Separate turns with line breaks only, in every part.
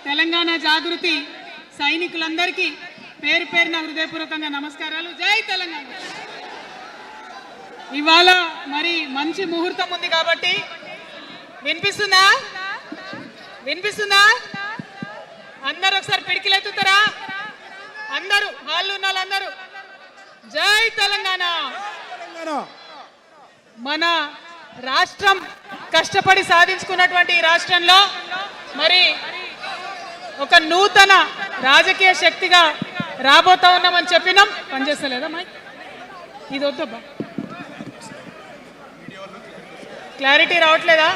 తెలంగాణ జాగృతి సైనికులందరికీ పేరు పేరున హృదయపూర్వకంగా నమస్కారాలు. జై తెలంగాణ. ఇవాళ మరి మంచి ముహూర్తం ఉంది కాబట్టి వినిపిస్తుందా? అందరూ ఒకసారి పిడికిలెత్తుతారా? అందరూ హాల్లో ఉన్న వాళ్ళందరూ జై తెలంగాణ. మన రాష్ట్రం కష్టపడి సాధించుకున్నటువంటి ఈ రాష్ట్రంలో మరి ఒక నూతన రాజకీయ శక్తిగా రాబోతా ఉన్నామని చెప్పినాం. పనిచేస్తలేదా మైక్? ఇది వద్దబ్బా, క్లారిటీ రావట్లేదా?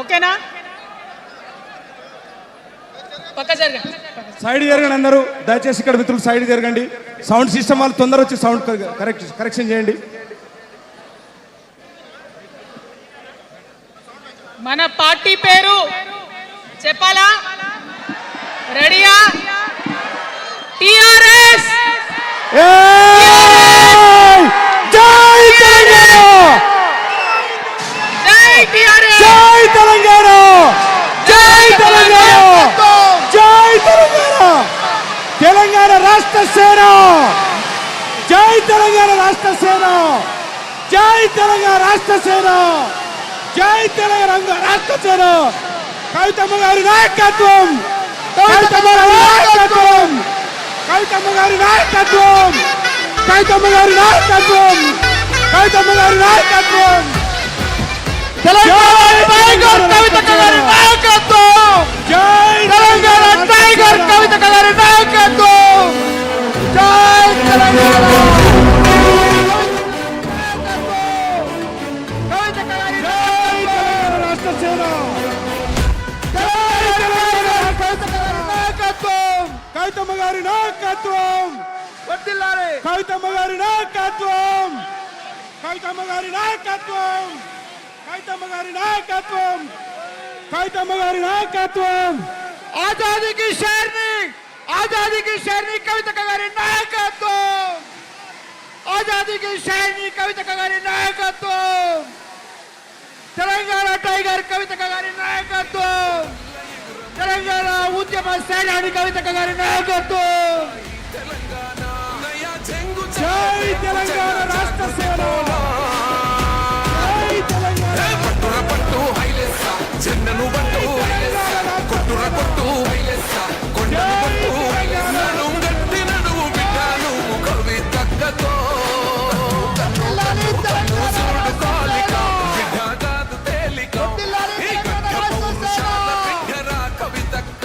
ఓకేనా? పక్క జరగండి,
సైడ్ జరగండి అందరూ. దయచేసి ఇక్కడ మిత్రులు సైడ్ జరగండి. సౌండ్ సిస్టమ్ వాళ్ళు తొందర వచ్చి సౌండ్ కరెక్షన్ చేయండి.
మన పార్టీ పేరు చెప్పాలా? రెడీయా? టిఆర్ఎస్.
జై తెలంగాణ,
జై టిఆర్ఎస్,
జై తెలంగాణ, జై తెలంగాణ, జై తెలంగాణ. తెలంగాణ రాష్ట్ర సేన, జై తెలంగాణ రాష్ట్ర సేన, జై తెలంగాణ రాష్ట్ర సేన, జై తెలంగాణ రాష్ట్ర సేన. కవితమ్మ గారి నాయకత్వం, కవితమ్మ గారి నాయకత్వం, కవితమ్మ గారి నాయకత్వం, కవితమ్మ గారి నాయకత్వం, కవితమ్మ గారి నాయకత్వం. తెలంగాణ టైగర్ కవితమ్మ గారి నాయకత్వం, జై తెలంగాణ టైగర్ కవితమ్మ గారి నాయకత్వం, జై తెలంగాణ. కవితమ్మ గారి నాయకత్వం, కవితమ్మ గారి నాయకత్వం, కవితమ్మ గారి నాయకత్వం, కవితమ్మ గారి నాయకత్వం, కవితమ్మ గారి నాయకత్వం. ఆజాదీ కి షేర్ని కవితమ్మ గారి నాయకత్వం, ఆజాదీ కి షేర్ని కవితమ్మ గారి నాయకత్వం. తెలంగాణ టైగర్ కవితమ్మ గారి నాయకత్వం, తెలంగాణ ఉద్యమ సేనాని కవితమ్మ గారి నాయకత్వం. జై తెలంగాణ రాష్ట్ర సేన, జై తెలంగాణ.
పట్టు హైలెస్స జెండను పట్టు కొట్టుర కొట్టు కొండను పట్టు నడుం గట్టి నడుము బిడ్డను కవితక్కతో చూడు కాలిక బిడ్డ కాదు తేలిక ఈ గడ్డ పౌరుషాల బిడ్డరా కవితక్క.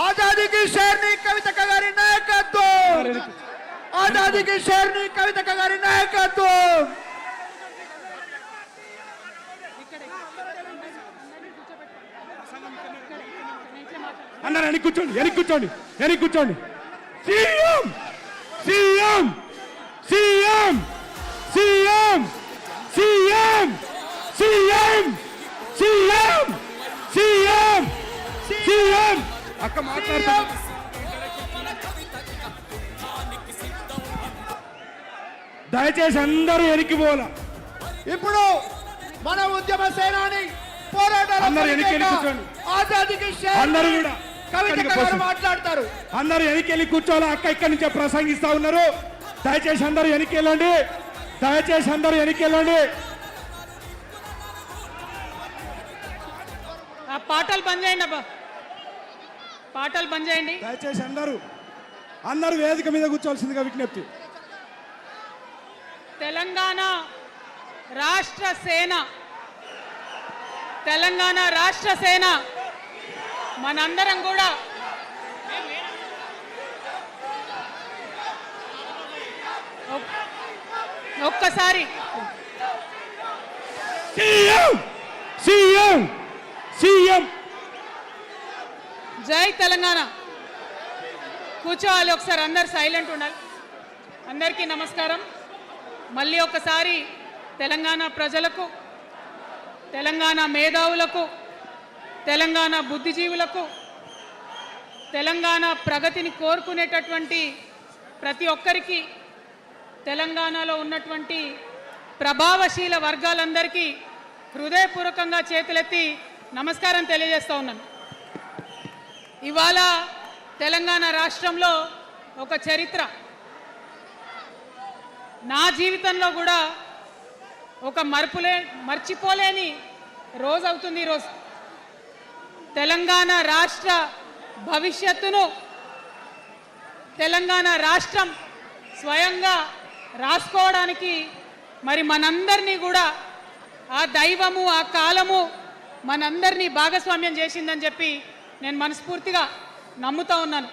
आजादी की शेरनी कविता कगारी नायकत्व, आजादी की शेरनी कविता कगारी नायकत्व.
అన్నారు వెనక్కి కూర్చోండి, వెనక్కి కూర్చోండి, వెనక్కి కూర్చోండి. CM CM CM CM CM CM CM CM CM. అక్క మాట్లాడుతా. దయచేసి అందరూ వెనక్కి పోలా.
ఇప్పుడు మన ఉద్యమ సేనాని పోరాటాల
అందరూ వెనక్కి కూర్చోండి.
ఆజాదీకి
అందరూ కూడా
కవిత మాట్లాడతారు.
అందరూ వెనక్కి కూర్చోవాలి. అక్క ఇక్కడి నుంచి ప్రసంగిస్తా ఉన్నారు. దయచేసి అందరూ వెనక్కి వెళ్ళండి, దయచేసి అందరూ వెనక్కి వెళ్ళండి.
ఆ పాటలు బంద్ చేయండి అబ్బా, పాటలు బంద్ చేయండి.
దయచేసి అందరూ వేదిక మీద కూర్చోవలసిందిగా విజ్ఞప్తి.
తెలంగాణ రాష్ట్ర సేన, తెలంగాణ రాష్ట్ర సేన మనందరం కూడా ఒక్కసారి
సీఎం సీఎం సీఎం.
జై తెలంగాణ. కూర్చోవాలి ఒకసారి, అందరు సైలెంట్ ఉండాలి. అందరికీ నమస్కారం. మళ్ళీ ఒకసారి తెలంగాణ ప్రజలకు, తెలంగాణ మేధావులకు, తెలంగాణ బుద్ధిజీవులకు, తెలంగాణ ప్రగతిని కోరుకునేటటువంటి ప్రతి ఒక్కరికి, తెలంగాణలో ఉన్నటువంటి ప్రభావశీల వర్గాలందరికీ హృదయపూర్వకంగా చేతులెత్తి నమస్కారం తెలియజేస్తా ఉన్నాను. ఇవాళ తెలంగాణ రాష్ట్రంలో ఒక చరిత్ర, నా జీవితంలో కూడా ఒక మర్చిపోలేని రోజు అవుతుంది ఈరోజు. తెలంగాణ రాష్ట్ర భవిష్యత్తును తెలంగాణ రాష్ట్రం స్వయంగా రాసుకోవడానికి మరి మనందరినీ కూడా ఆ దైవము ఆ కాలము మనందరినీ భాగస్వామ్యం చేసిందని చెప్పి నేను మనస్ఫూర్తిగా నమ్ముతా ఉన్నాను.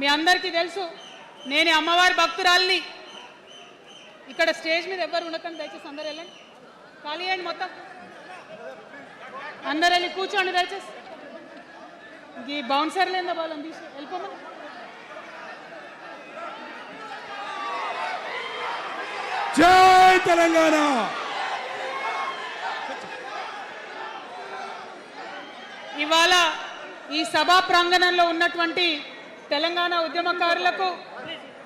మీ అందరికీ తెలుసు, నేను అమ్మవారి భక్తురాలిని. ఇక్కడ స్టేజ్ మీద ఎవ్వరు ఉండకండి, దయచేసి అందరు వెళ్ళండి, ఖాళీ అయ్యండి మొత్తం, అందరు వెళ్ళి కూర్చోండి దయచేసి. ఈ బౌన్సర్లు ఏందో వాళ్ళని తీసి వెళ్ళిపోమని.
జై తెలంగాణ.
ఇవాళ ఈ సభా ప్రాంగణంలో ఉన్నటువంటి తెలంగాణ ఉద్యమకారులకు,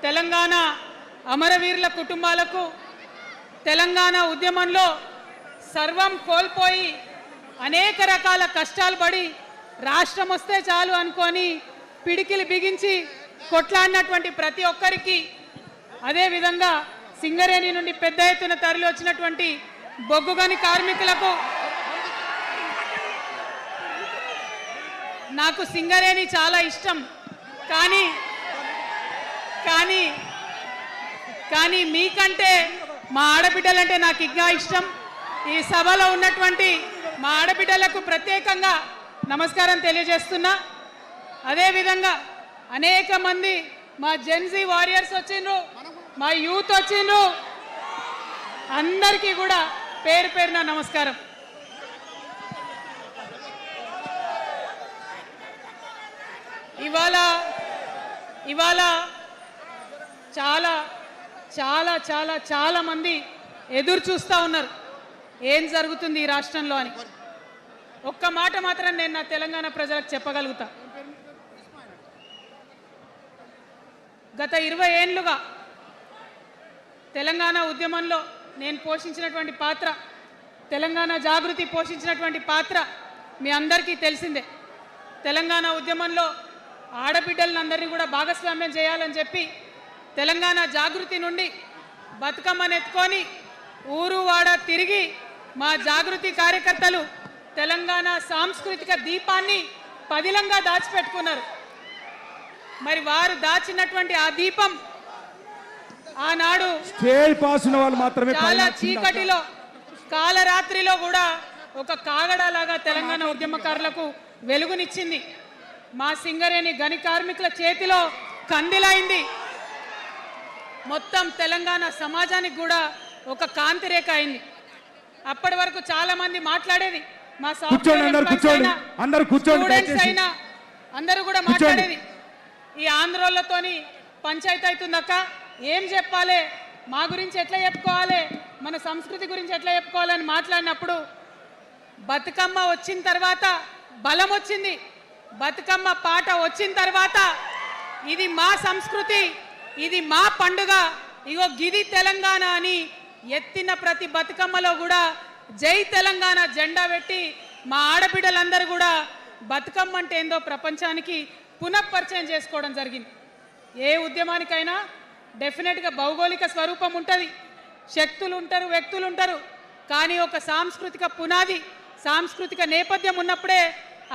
తెలంగాణ అమరవీరుల కుటుంబాలకు, తెలంగాణ ఉద్యమంలో సర్వం కోల్పోయి అనేక రకాల కష్టాలు పడి రాష్ట్రం వస్తే చాలు అనుకొని పిడికిలు బిగించి కొట్లాడినటువంటి ప్రతి ఒక్కరికి, అదేవిధంగా సింగరేణి నుండి పెద్ద ఎత్తున తరలి వచ్చినటువంటి బొగ్గుగని కార్మికులకు, నాకు సింగరేణి చాలా ఇష్టం, కానీ కానీ కానీ మీకంటే మా ఆడబిడ్డలంటే నాకు ఇంకా ఇష్టం. ఈ సభలో ఉన్నటువంటి మా ఆడబిడ్డలకు ప్రత్యేకంగా నమస్కారం తెలియజేస్తున్నా. అదేవిధంగా అనేక మంది మా జెన్జీ వారియర్స్ వచ్చిండ్రు, మా యూత్ వచ్చిండ్రు, అందరికీ కూడా పేరు పేరున నమస్కారం. ఇవాళ చాలా చాలా చాలా చాలా మంది ఎదురు చూస్తూ ఉన్నారు ఏం జరుగుతుంది ఈ రాష్ట్రంలో అని. ఒక్క మాట మాత్రం నేను నా తెలంగాణ ప్రజలకు చెప్పగలుగుతా. గత 20 ఏళ్లుగా తెలంగాణ ఉద్యమంలో నేను పోషించినటువంటి పాత్ర, తెలంగాణ జాగృతి పోషించినటువంటి పాత్ర మీ అందరికీ తెలిసిందే. తెలంగాణ ఉద్యమంలో ఆడబిడ్డలందరినీ కూడా భాగస్వామ్యం చేయాలని చెప్పి తెలంగాణ జాగృతి నుండి బతుకమ్మను ఎత్తుకొని ఊరు వాడ తిరిగి మా జాగృతి కార్యకర్తలు తెలంగాణ సాంస్కృతిక దీపాన్ని పదిలంగా దాచిపెట్టుకున్నారు. మరి వారు దాచినటువంటి ఆ దీపం ఆనాడు
స్టేజ్ పాస్ ఉన్న వాళ్ళు మాత్రమే
చాలా చీకటిలో కాలరాత్రిలో కూడా ఒక కాగడాలాగా తెలంగాణ ఉద్యమకారులకు వెలుగునిచ్చింది. మా సింగరేణి గని కార్మికుల చేతిలో కందిలైంది. మొత్తం తెలంగాణ సమాజానికి కూడా ఒక కాంతిరేఖ అయింది. అప్పటి వరకు చాలా మంది మాట్లాడేది, మా స్టూడెంట్స్ అయినా అందరూ కూడా మాట్లాడేది, ఈ ఆంధ్రోళ్ళతోని పంచాయతీ అవుతుందక్క, ఏం చెప్పాలి, మా గురించి ఎట్లా చెప్పుకోవాలి, మన సంస్కృతి గురించి ఎట్లా చెప్పుకోవాలని మాట్లాడినప్పుడు బతుకమ్మ వచ్చిన తర్వాత బలం వచ్చింది. బతుకమ్మ పాట వచ్చిన తర్వాత ఇది మా సంస్కృతి, ఇది మా పండుగ, ఇగో గిది తెలంగాణ అని ఎత్తిన ప్రతి బతుకమ్మలో కూడా జై తెలంగాణ జెండా పెట్టి మా ఆడబిడ్డలందరూ కూడా బతుకమ్మ అంటే ఏందో ప్రపంచానికి పునఃపరిచయం చేసుకోవడం జరిగింది. ఏ ఉద్యమానికైనా డెఫినెట్గా భౌగోళిక స్వరూపం ఉంటుంది, శక్తులు ఉంటారు, వ్యక్తులు ఉంటారు, కానీ ఒక సాంస్కృతిక పునాది, సాంస్కృతిక నేపథ్యం ఉన్నప్పుడే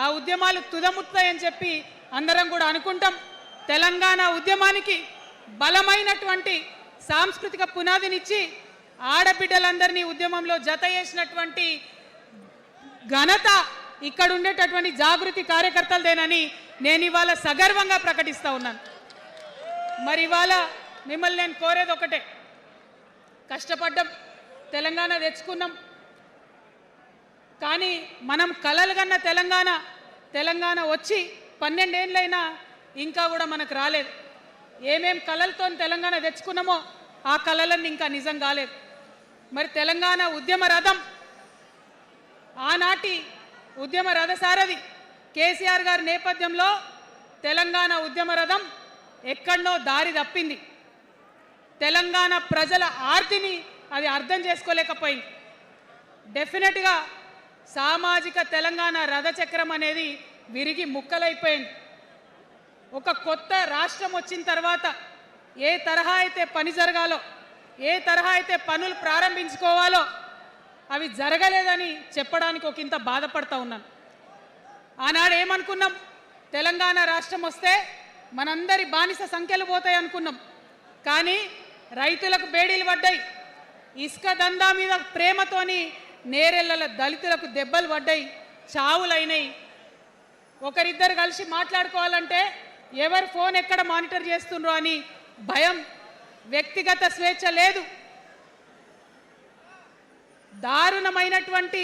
ఆ ఉద్యమాలు తుదముత్తాయని చెప్పి అందరం కూడా అనుకుంటాం. తెలంగాణ ఉద్యమానికి బలమైనటువంటి సాంస్కృతిక పునాదినిచ్చి ఆడబిడ్డలందరినీ ఉద్యమంలో జత చేసినటువంటి ఘనత ఇక్కడ ఉండేటటువంటి జాగృతి కార్యకర్తలదేనని నేను ఇవాళ సగర్వంగా ప్రకటిస్తూ ఉన్నాను. మరి ఇవాళ మిమ్మల్ని నేను కోరేది ఒకటే, కష్టపడ్డాం, తెలంగాణ తెచ్చుకున్నాం, కానీ మనం కలలు కన్న తెలంగాణ వచ్చి 12 ఏళ్ళైనా ఇంకా కూడా మనకు రాలేదు. ఏమేం కలలతో తెలంగాణ తెచ్చుకున్నామో ఆ కలలన్నీ ఇంకా నిజం కాలేదు. మరి తెలంగాణ ఉద్యమ రథం, ఆనాటి ఉద్యమ రథసారథి కేసీఆర్ గారి నేపథ్యంలో తెలంగాణ ఉద్యమ రథం ఎక్కడనో దారి తప్పింది. తెలంగాణ ప్రజల ఆర్తిని అది అర్థం చేసుకోలేకపోయింది. డెఫినెట్గా సామాజిక తెలంగాణ రథచక్రం అనేది విరిగి ముక్కలైపోయింది. ఒక కొత్త రాష్ట్రం వచ్చిన తర్వాత ఏ తరహా అయితే పని జరగాలో, ఏ తరహా అయితే పనులు ప్రారంభించుకోవాలో అవి జరగలేదని చెప్పడానికి ఒక ఇంత బాధపడతా ఉన్నాను. ఆనాడు ఏమనుకున్నాం, తెలంగాణ రాష్ట్రం వస్తే మనందరి బానిస సంఖ్యలు పోతాయి అనుకున్నాం. కానీ రైతులకు బేడీలు పడ్డాయి, ఇసుక దందా మీద ప్రేమతోని నేరెళ్ళల దళితులకు దెబ్బలు పడ్డాయి, చావులైనాయి. ఒకరిద్దరు కలిసి మాట్లాడుకోవాలంటే ఎవరు ఫోన్ ఎక్కడ మానిటర్ చేస్తుండ్రో అని భయం, వ్యక్తిగత స్వేచ్ఛ లేదు. దారుణమైనటువంటి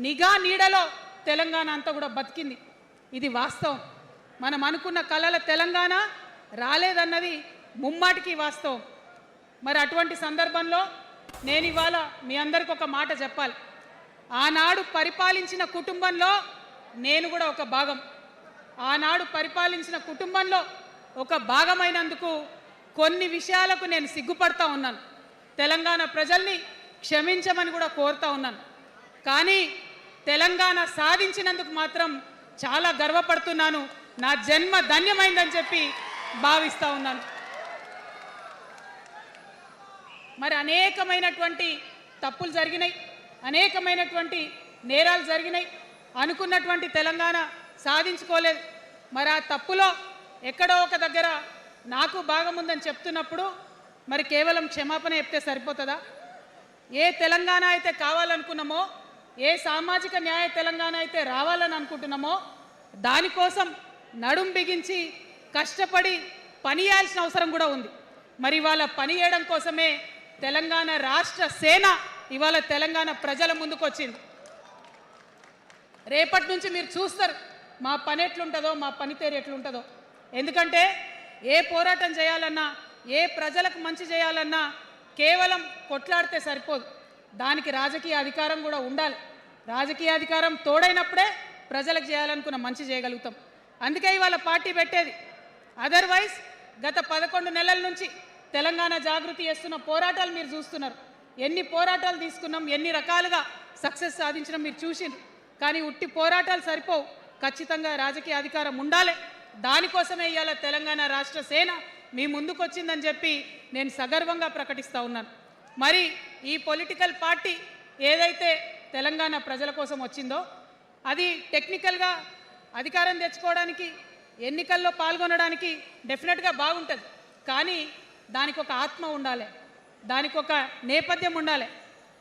నిఘా నీడలో తెలంగాణ అంతా కూడా బతికింది. ఇది వాస్తవం. మనం అనుకున్న కలల తెలంగాణ రాలేదన్నది ముమ్మాటికి వాస్తవం. మరి అటువంటి సందర్భంలో నేను ఇవాళ మీ అందరికి ఒక మాట చెప్పాలి. ఆనాడు పరిపాలించిన కుటుంబంలో నేను కూడా ఒక భాగం. ఆనాడు పరిపాలించిన కుటుంబంలో ఒక భాగమైనందుకు కొన్ని విషయాలకు నేను సిగ్గుపడతా ఉన్నాను. తెలంగాణ ప్రజల్ని క్షమించమని కూడా కోరుతా ఉన్నాను. కానీ తెలంగాణ సాధించినందుకు మాత్రం చాలా గర్వపడుతున్నాను. నా జన్మ ధన్యమైందని చెప్పి భావిస్తూ ఉన్నాను. మరి అనేకమైనటువంటి తప్పులు జరిగినాయి, అనేకమైనటువంటి నేరాలు జరిగినాయి. అనుకున్నటువంటి తెలంగాణ సాధించుకోలేదు. మరి ఆ తప్పులో ఎక్కడో ఒక దగ్గర నాకు భాగం ఉందని చెప్తున్నప్పుడు మరి కేవలం క్షమాపణ చెప్తే సరిపోతుందా? ఏ తెలంగాణ అయితే కావాలనుకున్నామో, ఏ సామాజిక న్యాయ తెలంగాణ అయితే రావాలని అనుకుంటున్నామో దానికోసం నడుం బిగించి కష్టపడి పని చేయాల్సిన అవసరం కూడా ఉంది. మరి ఇవాళ పని చేయడం కోసమే తెలంగాణ రాష్ట్ర సేన ఇవాళ తెలంగాణ ప్రజల ముందుకు వచ్చింది. రేపటి నుంచి మీరు చూస్తారు మా పని ఎట్లుంటుందో, మా పనితీరు ఎట్లుంటుందో. ఎందుకంటే ఏ పోరాటం చేయాలన్నా, ఏ ప్రజలకు మంచి చేయాలన్నా కేవలం కొట్లాడితే సరిపోదు, దానికి రాజకీయ అధికారం కూడా ఉండాలి. రాజకీయ అధికారం తోడైనప్పుడే ప్రజలకు చేయాలనుకున్న మంచి చేయగలుగుతాం. అందుకే ఇవాళ పార్టీ పెట్టేది. అదర్వైజ్ గత 11 నెలల నుంచి తెలంగాణ జాగృతి చేస్తున్న పోరాటాలు మీరు చూస్తున్నారు. ఎన్ని పోరాటాలు తీసుకున్నాం, ఎన్ని రకాలుగా సక్సెస్ సాధించడం మీరు చూసిండ్రు. కానీ ఉట్టి పోరాటాలు సరిపోవు, ఖచ్చితంగా రాజకీయ అధికారం ఉండాలి. దానికోసమే ఇవాళ తెలంగాణ రాష్ట్ర సేన మీ ముందుకు వచ్చిందని చెప్పి నేను సగర్వంగా ప్రకటిస్తూ ఉన్నాను. మరి ఈ పొలిటికల్ పార్టీ ఏదైతే తెలంగాణ ప్రజల కోసం వచ్చిందో అది టెక్నికల్గా అధికారం తెచ్చుకోవడానికి, ఎన్నికల్లో పాల్గొనడానికి డెఫినెట్గా బాగుంటుంది. కానీ దానికి ఒక ఆత్మ ఉండాలి, దానికి ఒక నేపథ్యం ఉండాలి.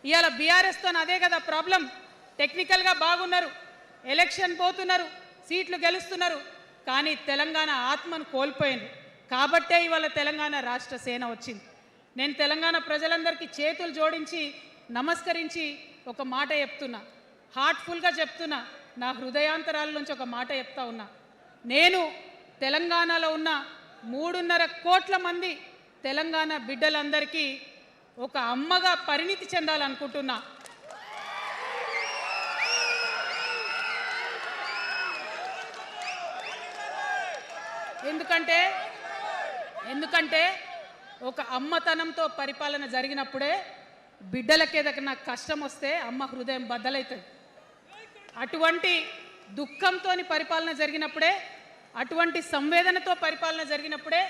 ఇవాళ బీఆర్ఎస్తో అదే కదా ప్రాబ్లం. టెక్నికల్గా బాగున్నారు, ఎలక్షన్ పోతున్నారు, సీట్లు గెలుస్తున్నారు, కానీ తెలంగాణ ఆత్మను కోల్పోయింది. కాబట్టే ఇవాళ తెలంగాణ రాష్ట్ర సేన వచ్చింది. నేను తెలంగాణ ప్రజలందరికీ చేతులు జోడించి నమస్కరించి ఒక మాట చెప్తున్నా, హార్ట్ఫుల్గా చెప్తున్నా, నా హృదయాంతరాల నుంచి ఒక మాట చెప్తా ఉన్నా. నేను తెలంగాణలో ఉన్న 3.5 కోట్ల మంది తెలంగాణ బిడ్డలందరికీ ఒక అమ్మగా పరిణితి చెందాలనుకుంటున్నా. ఎందుకంటే ఒక అమ్మతనంతో పరిపాలన జరిగినప్పుడే బిడ్డలకి ఏదైనా కష్టం వస్తే అమ్మ హృదయం బద్దలవుతుంది. అటువంటి దుఃఖంతో పరిపాలన జరిగినప్పుడే, అటువంటి సంవేదనతో పరిపాలన జరిగినప్పుడే,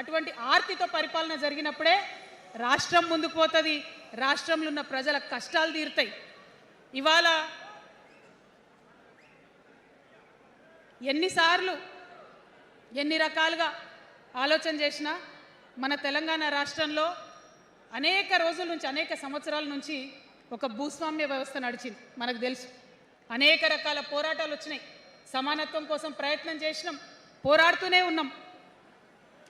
అటువంటి ఆర్తితో పరిపాలన జరిగినప్పుడే రాష్ట్రం ముందుకు పోతుంది, రాష్ట్రంలో ఉన్న ప్రజల కష్టాలు తీరుతాయి. ఇవాళ ఎన్నిసార్లు ఎన్ని రకాలుగా ఆలోచన చేసినా మన తెలంగాణ రాష్ట్రంలో అనేక రోజుల నుంచి, అనేక సంవత్సరాల నుంచి ఒక భూస్వామ్య వ్యవస్థ నడిచింది. మనకు తెలుసు, అనేక రకాల పోరాటాలు వచ్చినాయి. సమానత్వం కోసం ప్రయత్నం చేసినాం, పోరాడుతూనే ఉన్నాం.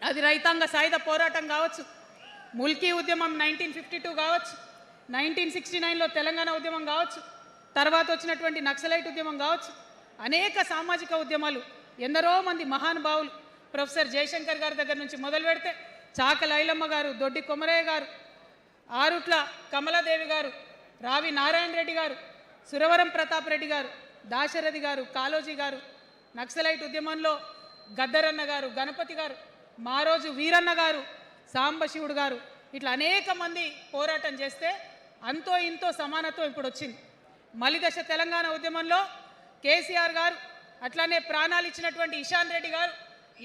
అది రైతాంగ సాయుధ పోరాటం కావచ్చు, ముల్కీ ఉద్యమం 1952 కావచ్చు, 1969లో తెలంగాణ ఉద్యమం కావచ్చు, తర్వాత వచ్చినటువంటి నక్సలైట్ ఉద్యమం కావచ్చు, అనేక సామాజిక ఉద్యమాలు, ఎందరో మంది మహానుభావులు, ప్రొఫెసర్ జయశంకర్ గారి దగ్గర నుంచి మొదలు పెడితే చాక లైలమ్మ గారు, దొడ్డి కొమరయ్య గారు, ఆరుట్ల కమలాదేవి గారు, రావి నారాయణ రెడ్డి గారు, సురవరం ప్రతాప్ రెడ్డి గారు, దాశరథి గారు, కాళోజీ గారు, నక్సలైట్ ఉద్యమంలో గద్దరన్న గారు, గణపతి గారు, మారోజు వీరన్న గారు, సాంబశివుడు గారు, ఇట్లా అనేక మంది పోరాటం చేస్తే అంతో ఇంతో సమానత్వం ఇప్పుడు వచ్చింది. మలిదశ తెలంగాణ ఉద్యమంలో కేసీఆర్ గారు, అట్లానే ప్రాణాలు ఇచ్చినటువంటి ఇషాన్ రెడ్డి గారు,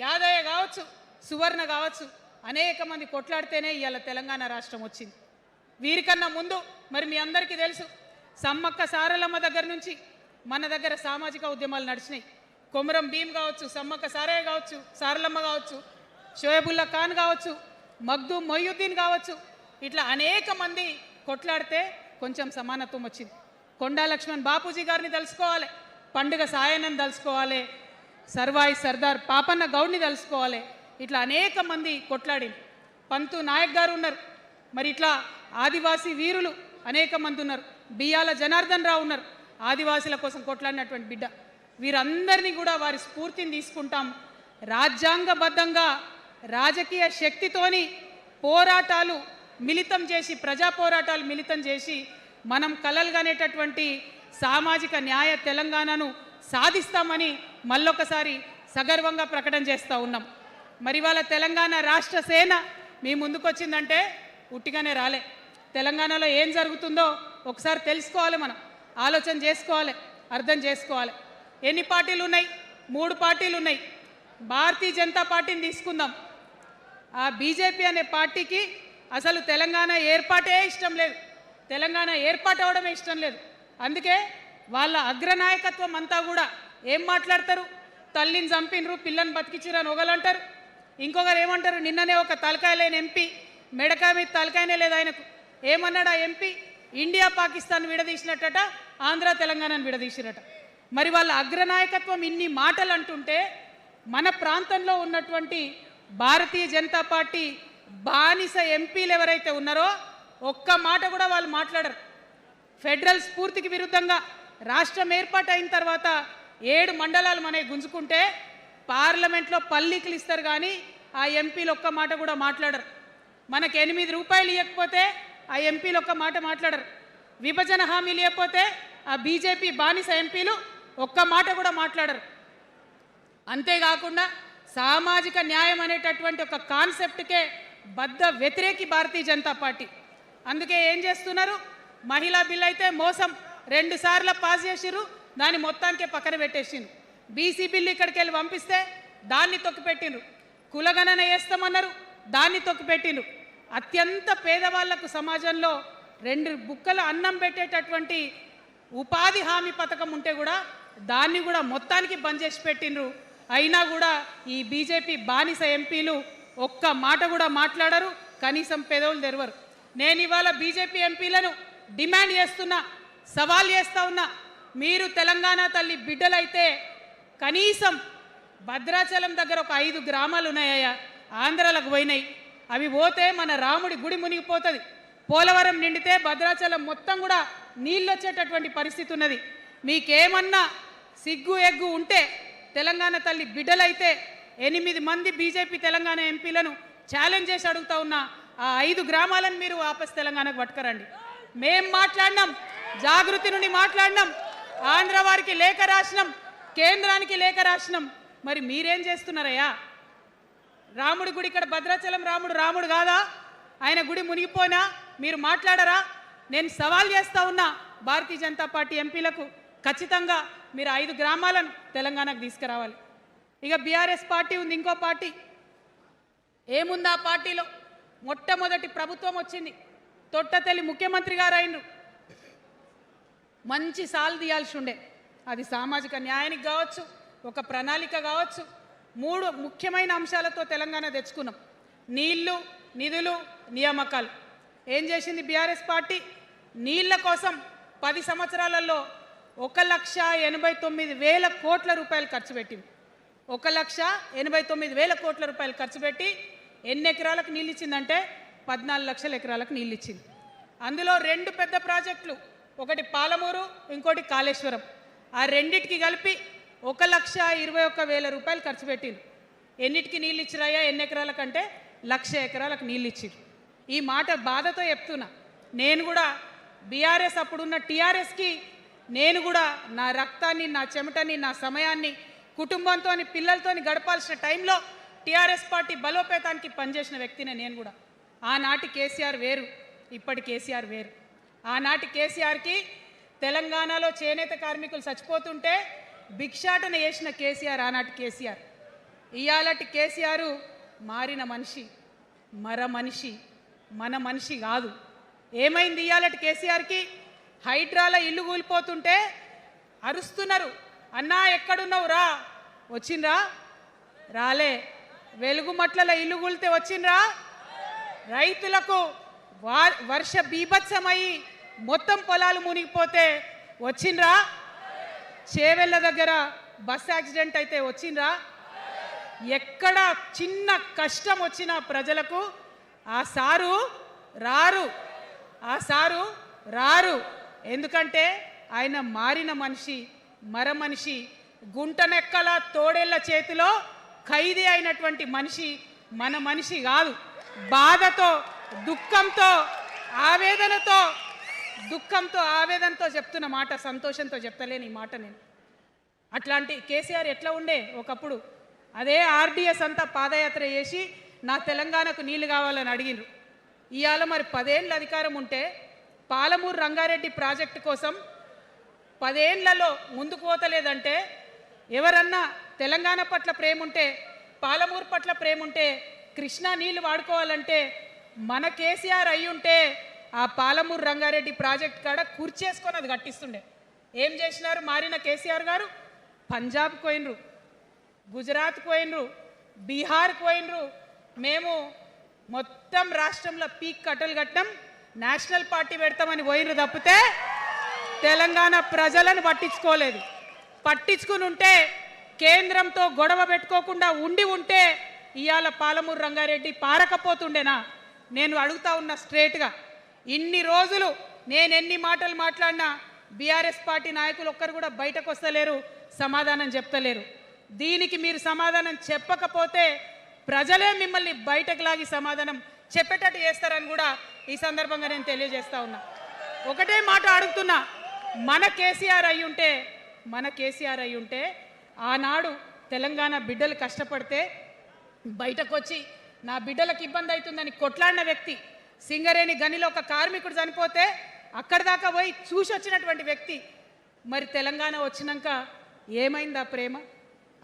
యాదయ్య కావచ్చు, సువర్ణ కావచ్చు, అనేక మంది కొట్లాడితేనే ఇవాళ తెలంగాణ రాష్ట్రం వచ్చింది. వీరికన్నా ముందు మరి మీ అందరికీ తెలుసు, సమ్మక్క సారలమ్మ దగ్గర నుంచి మన దగ్గర సామాజిక ఉద్యమాలు నడిచినాయి. కొమరం భీమ్ కావచ్చు, సమ్మక్క సారయ్య కావచ్చు, సారలమ్మ కావచ్చు, షోయబుల్లా ఖాన్ కావచ్చు, మగ్దూమ్ మొయ్యుద్దీన్ కావచ్చు, ఇట్లా అనేక మంది కొట్లాడితే కొంచెం సమానత్వం వచ్చింది. కొండా లక్ష్మణ్ బాపూజీ గారిని తెలుసుకోవాలి, పండుగ సాయనని తెలుసుకోవాలి, సర్వాయి సర్దార్ పాపన్న గౌడ్ని తెలుసుకోవాలి. ఇట్లా అనేక మంది కొట్లాడింది. పంతు నాయక్ గారు ఉన్నారు, మరి ఇట్లా ఆదివాసీ వీరులు అనేక మంది ఉన్నారు. బియ్యాల జనార్దన్ రావు ఉన్నారు, ఆదివాసీల కోసం కొట్లాడినటువంటి బిడ్డ. వీరందరినీ కూడా వారి స్ఫూర్తిని తీసుకుంటాం. రాజ్యాంగబద్ధంగా రాజకీయ శక్తితోని పోరాటాలు మిళితం చేసి, ప్రజా పోరాటాలు మిళితం చేసి మనం కలలుగనేటటువంటి సామాజిక న్యాయ తెలంగాణను సాధిస్తామని మళ్ళొకసారి సగర్వంగా ప్రకటన చేస్తూ ఉన్నాం. మరి వాళ్ళ తెలంగాణ రాష్ట్ర సేన మీ ముందుకొచ్చిందంటే ఉట్టిగానే రాలే. తెలంగాణలో ఏం జరుగుతుందో ఒకసారి తెలుసుకోవాలి, మనం ఆలోచన చేసుకోవాలి, అర్థం చేసుకోవాలి. ఎన్ని పార్టీలు ఉన్నాయి? 3 పార్టీలు ఉన్నాయి. భారతీయ జనతా పార్టీని తీసుకుందాం. ఆ బీజేపీ అనే పార్టీకి అసలు తెలంగాణ ఏర్పాటే ఇష్టం లేదు, తెలంగాణ ఏర్పాటు అవడమే ఇష్టం లేదు. అందుకే వాళ్ళ అగ్రనాయకత్వం అంతా కూడా ఏం మాట్లాడతారు? తల్లిని చంపినరు, పిల్లని బతికించారని ఒకలంటారు, ఇంకొకరు ఏమంటారు? నిన్ననే ఒక తలకాయ లేని ఎంపీ, మెడకాయ మీద తలకాయనే లేదు ఆయనకు, ఏమన్నాడు ఆ ఎంపీ? ఇండియా పాకిస్తాన్ విడదీసినట్టట, ఆంధ్ర తెలంగాణను విడదీసిరట. మరి వాళ్ళ అగ్రనాయకత్వం ఇన్ని మాటలు అంటుంటే మన ప్రాంతంలో ఉన్నటువంటి భారతీయ జనతా పార్టీ బానిస ఎంపీలు ఎవరైతే ఉన్నారో ఒక్క మాట కూడా వాళ్ళు మాట్లాడరు. ఫెడరల్ స్ఫూర్తికి విరుద్ధంగా రాష్ట్రం ఏర్పాటు అయిన తర్వాత 7 మండలాలు మనకి గుంజుకుంటే పార్లమెంట్లో పల్లీకులు ఇస్తారు, కానీ ఆ ఎంపీలు ఒక్క మాట కూడా మాట్లాడరు. మనకు 8 రూపాయలు ఇవ్వకపోతే ఆ ఎంపీలు ఒక్క మాట మాట్లాడరు. విభజన హామీలు ఇవ్వకపోతే ఆ బీజేపీ బానిస ఎంపీలు ఒక్క మాట కూడా మాట్లాడరు. అంతేకాకుండా సామాజిక న్యాయం అనేటటువంటి ఒక కాన్సెప్ట్కే బద్ద వ్యతిరేకి భారతీయ జనతా పార్టీ. అందుకే ఏం చేస్తున్నారు? మహిళా బిల్ అయితే మోసం, 2 సార్లు పాస్ చేసిర్రు, దాన్ని మొత్తానికే పక్కన పెట్టేసిండ్రు. బీసీ బిల్లు ఇక్కడికి వెళ్ళి పంపిస్తే దాన్ని తొక్కిపెట్టిండ్రు. కులగణన వేస్తామన్నారు, దాన్ని తొక్కిపెట్టిండ్రు. అత్యంత పేదవాళ్లకు సమాజంలో 2 బుక్కల అన్నం పెట్టేటటువంటి ఉపాధి హామీ పథకం ఉంటే కూడా దాన్ని కూడా మొత్తానికి బంద్ చేసి పెట్టిండ్రు. అయినా కూడా ఈ బీజేపీ బానిస ఎంపీలు ఒక్క మాట కూడా మాట్లాడరు, కనీసం పెదవులు తెరవరు. నేను ఇవాళ బీజేపీ ఎంపీలను డిమాండ్ చేస్తున్నా, సవాల్ చేస్తా ఉన్నా, మీరు తెలంగాణ తల్లి బిడ్డలైతే కనీసం భద్రాచలం దగ్గర ఒక 5 గ్రామాలు ఉన్నాయా, ఆంధ్రాలకు పోయినాయి, అవి పోతే మన రాముడి గుడి మునిగిపోతుంది. పోలవరం నిండితే భద్రాచలం మొత్తం కూడా నీళ్ళు వచ్చేటటువంటి పరిస్థితి ఉన్నది. మీకేమన్నా సిగ్గు ఎగ్గు ఉంటే తెలంగాణ తల్లి బిడ్డలైతే 8 మంది బీజేపీ తెలంగాణ ఎంపీలను ఛాలెంజ్ చేసి అడుగుతా ఉన్నా, ఆ 5 గ్రామాలను మీరు వాపస్ తెలంగాణకు పట్టుకరండి. మేం మాట్లాడినాం, జాగృతి నుండి మాట్లాడినాం, ఆంధ్ర వారికి లేఖ రాసినాం, కేంద్రానికి లేఖ రాసినాం. మరి మీరేం చేస్తున్నారయ్యా? రాముడి గుడి ఇక్కడ భద్రాచలం రాముడు కాదా? ఆయన గుడి మునిగిపోయినా మీరు మాట్లాడరా? నేను సవాల్ చేస్తా ఉన్నా భారతీయ జనతా పార్టీ ఎంపీలకు, ఖచ్చితంగా మీరు 5 గ్రామాలను తెలంగాణకు తీసుకురావాలి. ఇక బీఆర్ఎస్ పార్టీ ఉంది, ఇంకో పార్టీ. ఏముంది ఆ పార్టీలో? మొట్టమొదటి ప్రభుత్వం వచ్చింది, తొట్టతల్లి ముఖ్యమంత్రి గారు అయినరు. మంచి సాలు తీయాల్సి ఉండే, అది సామాజిక న్యాయానికి కావచ్చు, ఒక ప్రణాళిక కావచ్చు. 3 ముఖ్యమైన అంశాలతో తెలంగాణ తెచ్చుకున్నాం: నీళ్లు, నిధులు, నియామకాలు. ఏం చేసింది బీఆర్ఎస్ పార్టీ? నీళ్ల కోసం 10 సంవత్సరాలలో 1,89,000 కోట్ల రూపాయలు ఖర్చు పెట్టింది. 1,89,000 కోట్ల రూపాయలు ఖర్చు పెట్టి ఎన్ని ఎకరాలకు నీళ్ళు ఇచ్చిందంటే 14 లక్షల ఎకరాలకు నీళ్ళు ఇచ్చింది. అందులో 2 పెద్ద ప్రాజెక్టులు, ఒకటి పాలమూరు, ఇంకోటి కాళేశ్వరం. ఆ రెండిటికి కలిపి 1,21,000 రూపాయలు ఖర్చు పెట్టింది. ఎన్నిటికి నీళ్ళు ఇచ్చిరాయా? ఎన్ని ఎకరాలకంటే 1,00,000 ఎకరాలకు నీళ్ళు ఇచ్చింది. ఈ మాట బాధతో చెప్తున్నా. నేను కూడా బీఆర్ఎస్ అప్పుడున్న టీఆర్ఎస్కి నేను కూడా నా రక్తాన్ని, నా చెమటని, నా సమయాన్ని కుటుంబంతో, పిల్లలతో గడపాల్సిన టైంలో టీఆర్ఎస్ పార్టీ బలోపేతానికి పనిచేసిన వ్యక్తినే నేను కూడా. ఆనాటి కేసీఆర్ వేరు, ఇప్పటి కేసీఆర్ వేరు. ఆనాటి కేసీఆర్కి తెలంగాణలో చేనేత కార్మికులు చచ్చిపోతుంటే భిక్షాటన చేసిన కేసీఆర్, ఆనాటి కేసీఆర్. ఇయాలటి కేసీఆర్ మారిన మనిషి, మనిషి, మన మనిషి కాదు. ఏమైంది ఇయాలటి కేసీఆర్కి? హైడ్రాల ఇల్లు కూలిపోతుంటే అరుస్తున్నారు, అన్నా ఎక్కడున్నావు రా, వచ్చిండ్రా? రాలే. వెలుగుమట్ల ఇల్లు కూలితే వచ్చిండ్రా? రైతులకు వర్ష బీభత్సమయ్యి మొత్తం పొలాలు మునిగిపోతే వచ్చిండ్రా? చేవెళ్ళ దగ్గర బస్ యాక్సిడెంట్ అయితే వచ్చిండ్రా? ఎక్కడ చిన్న కష్టం వచ్చినా ప్రజలకు ఆ సారు రారు, ఆ సారు రారు. ఎందుకంటే ఆయన మారిన మనిషి, మనిషి, గుంటనెక్కల తోడేళ్ల చేతిలో ఖైదీ అయినటువంటి మనిషి, మన మనిషి కాదు. బాధతో, దుఃఖంతో, ఆవేదనతో చెప్తున్న మాట, సంతోషంతో చెప్తలేని ఈ మాట నేను. అట్లాంటి కేసీఆర్ ఎట్లా ఉండే ఒకప్పుడు? అదే ఆర్డీఎస్ అంతా పాదయాత్ర చేసి నా తెలంగాణకు నీళ్లు కావాలని అడిగినారు. ఇవాళ మరి 10 ఏళ్ళ అధికారం ఉంటే పాలమూరు రంగారెడ్డి ప్రాజెక్టు కోసం 10 ఏళ్లలో ముందుకు పోతలేదంటే, ఎవరన్నా తెలంగాణ పట్ల ప్రేమ ఉంటే, పాలమూరు పట్ల ప్రేమ ఉంటే, కృష్ణా నీళ్లు వాడుకోవాలంటే మన కేసీఆర్ అయ్యుంటే ఆ పాలమూరు రంగారెడ్డి ప్రాజెక్ట్ కాడ కూర్చేసుకొని అది కట్టిస్తుండే. ఏం చేసినారు మారిన కేసీఆర్ గారు? పంజాబ్ పోయినరు, గుజరాత్ పోయినరు, బీహార్ పోయినరు. మేము మొత్తం రాష్ట్రంలో పీక్ కట్టలు కట్టం, నేషనల్ పార్టీ పెడతామని పోయినరు తప్పితే తెలంగాణ ప్రజలను పట్టించుకోలేదు. పట్టించుకుని ఉంటే, కేంద్రంతో గొడవ పెట్టుకోకుండా ఉంటే ఇవాళ పాలమూరు రంగారెడ్డి పారకపోతుండేనా? నేను అడుగుతా ఉన్నా స్ట్రేట్గా. ఇన్ని రోజులు నేను ఎన్ని మాటలు మాట్లాడినా బీఆర్ఎస్ పార్టీ నాయకులు ఒక్కరు కూడా బయటకు వస్తలేరు, సమాధానం చెప్తలేరు. దీనికి మీరు సమాధానం చెప్పకపోతే ప్రజలే మిమ్మల్ని బయటకు లాగి సమాధానం చెప్పేటట్టు చేస్తారని కూడా ఈ సందర్భంగా నేను తెలియజేస్తా ఉన్నా. ఒకటే మాట అడుగుతున్నా, మన కేసీఆర్ అయ్యుంటే ఆనాడు తెలంగాణ బిడ్డలు కష్టపడితే బయటకు వచ్చి నా బిడ్డలకు ఇబ్బంది అవుతుందని కొట్లాడిన వ్యక్తి, సింగరేణి గనిలో ఒక కార్మికుడు చనిపోతే అక్కడి దాకా పోయి చూసి వచ్చినటువంటి వ్యక్తి. మరి తెలంగాణ వచ్చినాక ఏమైందా ప్రేమ?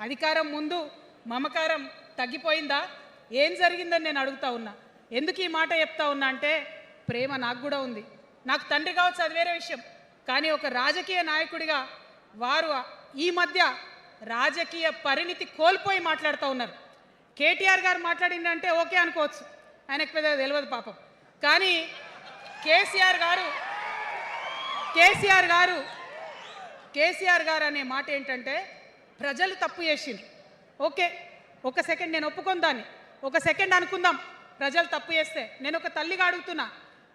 అధికారం ముందు మమకారం తగ్గిపోయిందా? ఏం జరిగిందని నేను అడుగుతా ఉన్నా. ఎందుకు ఈ మాట చెప్తా ఉన్నా అంటే, ప్రేమ నాకు కూడా ఉంది. నాకు తండ్రి కావచ్చు, అది వేరే విషయం. కానీ ఒక రాజకీయ నాయకుడిగా వారు ఈ మధ్య రాజకీయ పరిణితి కోల్పోయి మాట్లాడుతూ ఉన్నారు. కేటీఆర్ గారు మాట్లాడిందంటే ఓకే అనుకోవచ్చు, ఆయనకు పెద్దగా తెలియదు పాపం. కానీ కేసీఆర్ గారు అనే మాట ఏంటంటే, ప్రజలు తప్పు చేసిండ్రు. ఓకే, ఒక సెకండ్ నేను ఒప్పుకొని దాన్ని, ఒక సెకండ్ అనుకుందాం. ప్రజలు తప్పు చేస్తే నేను ఒక తల్లిగా అడుగుతున్నా,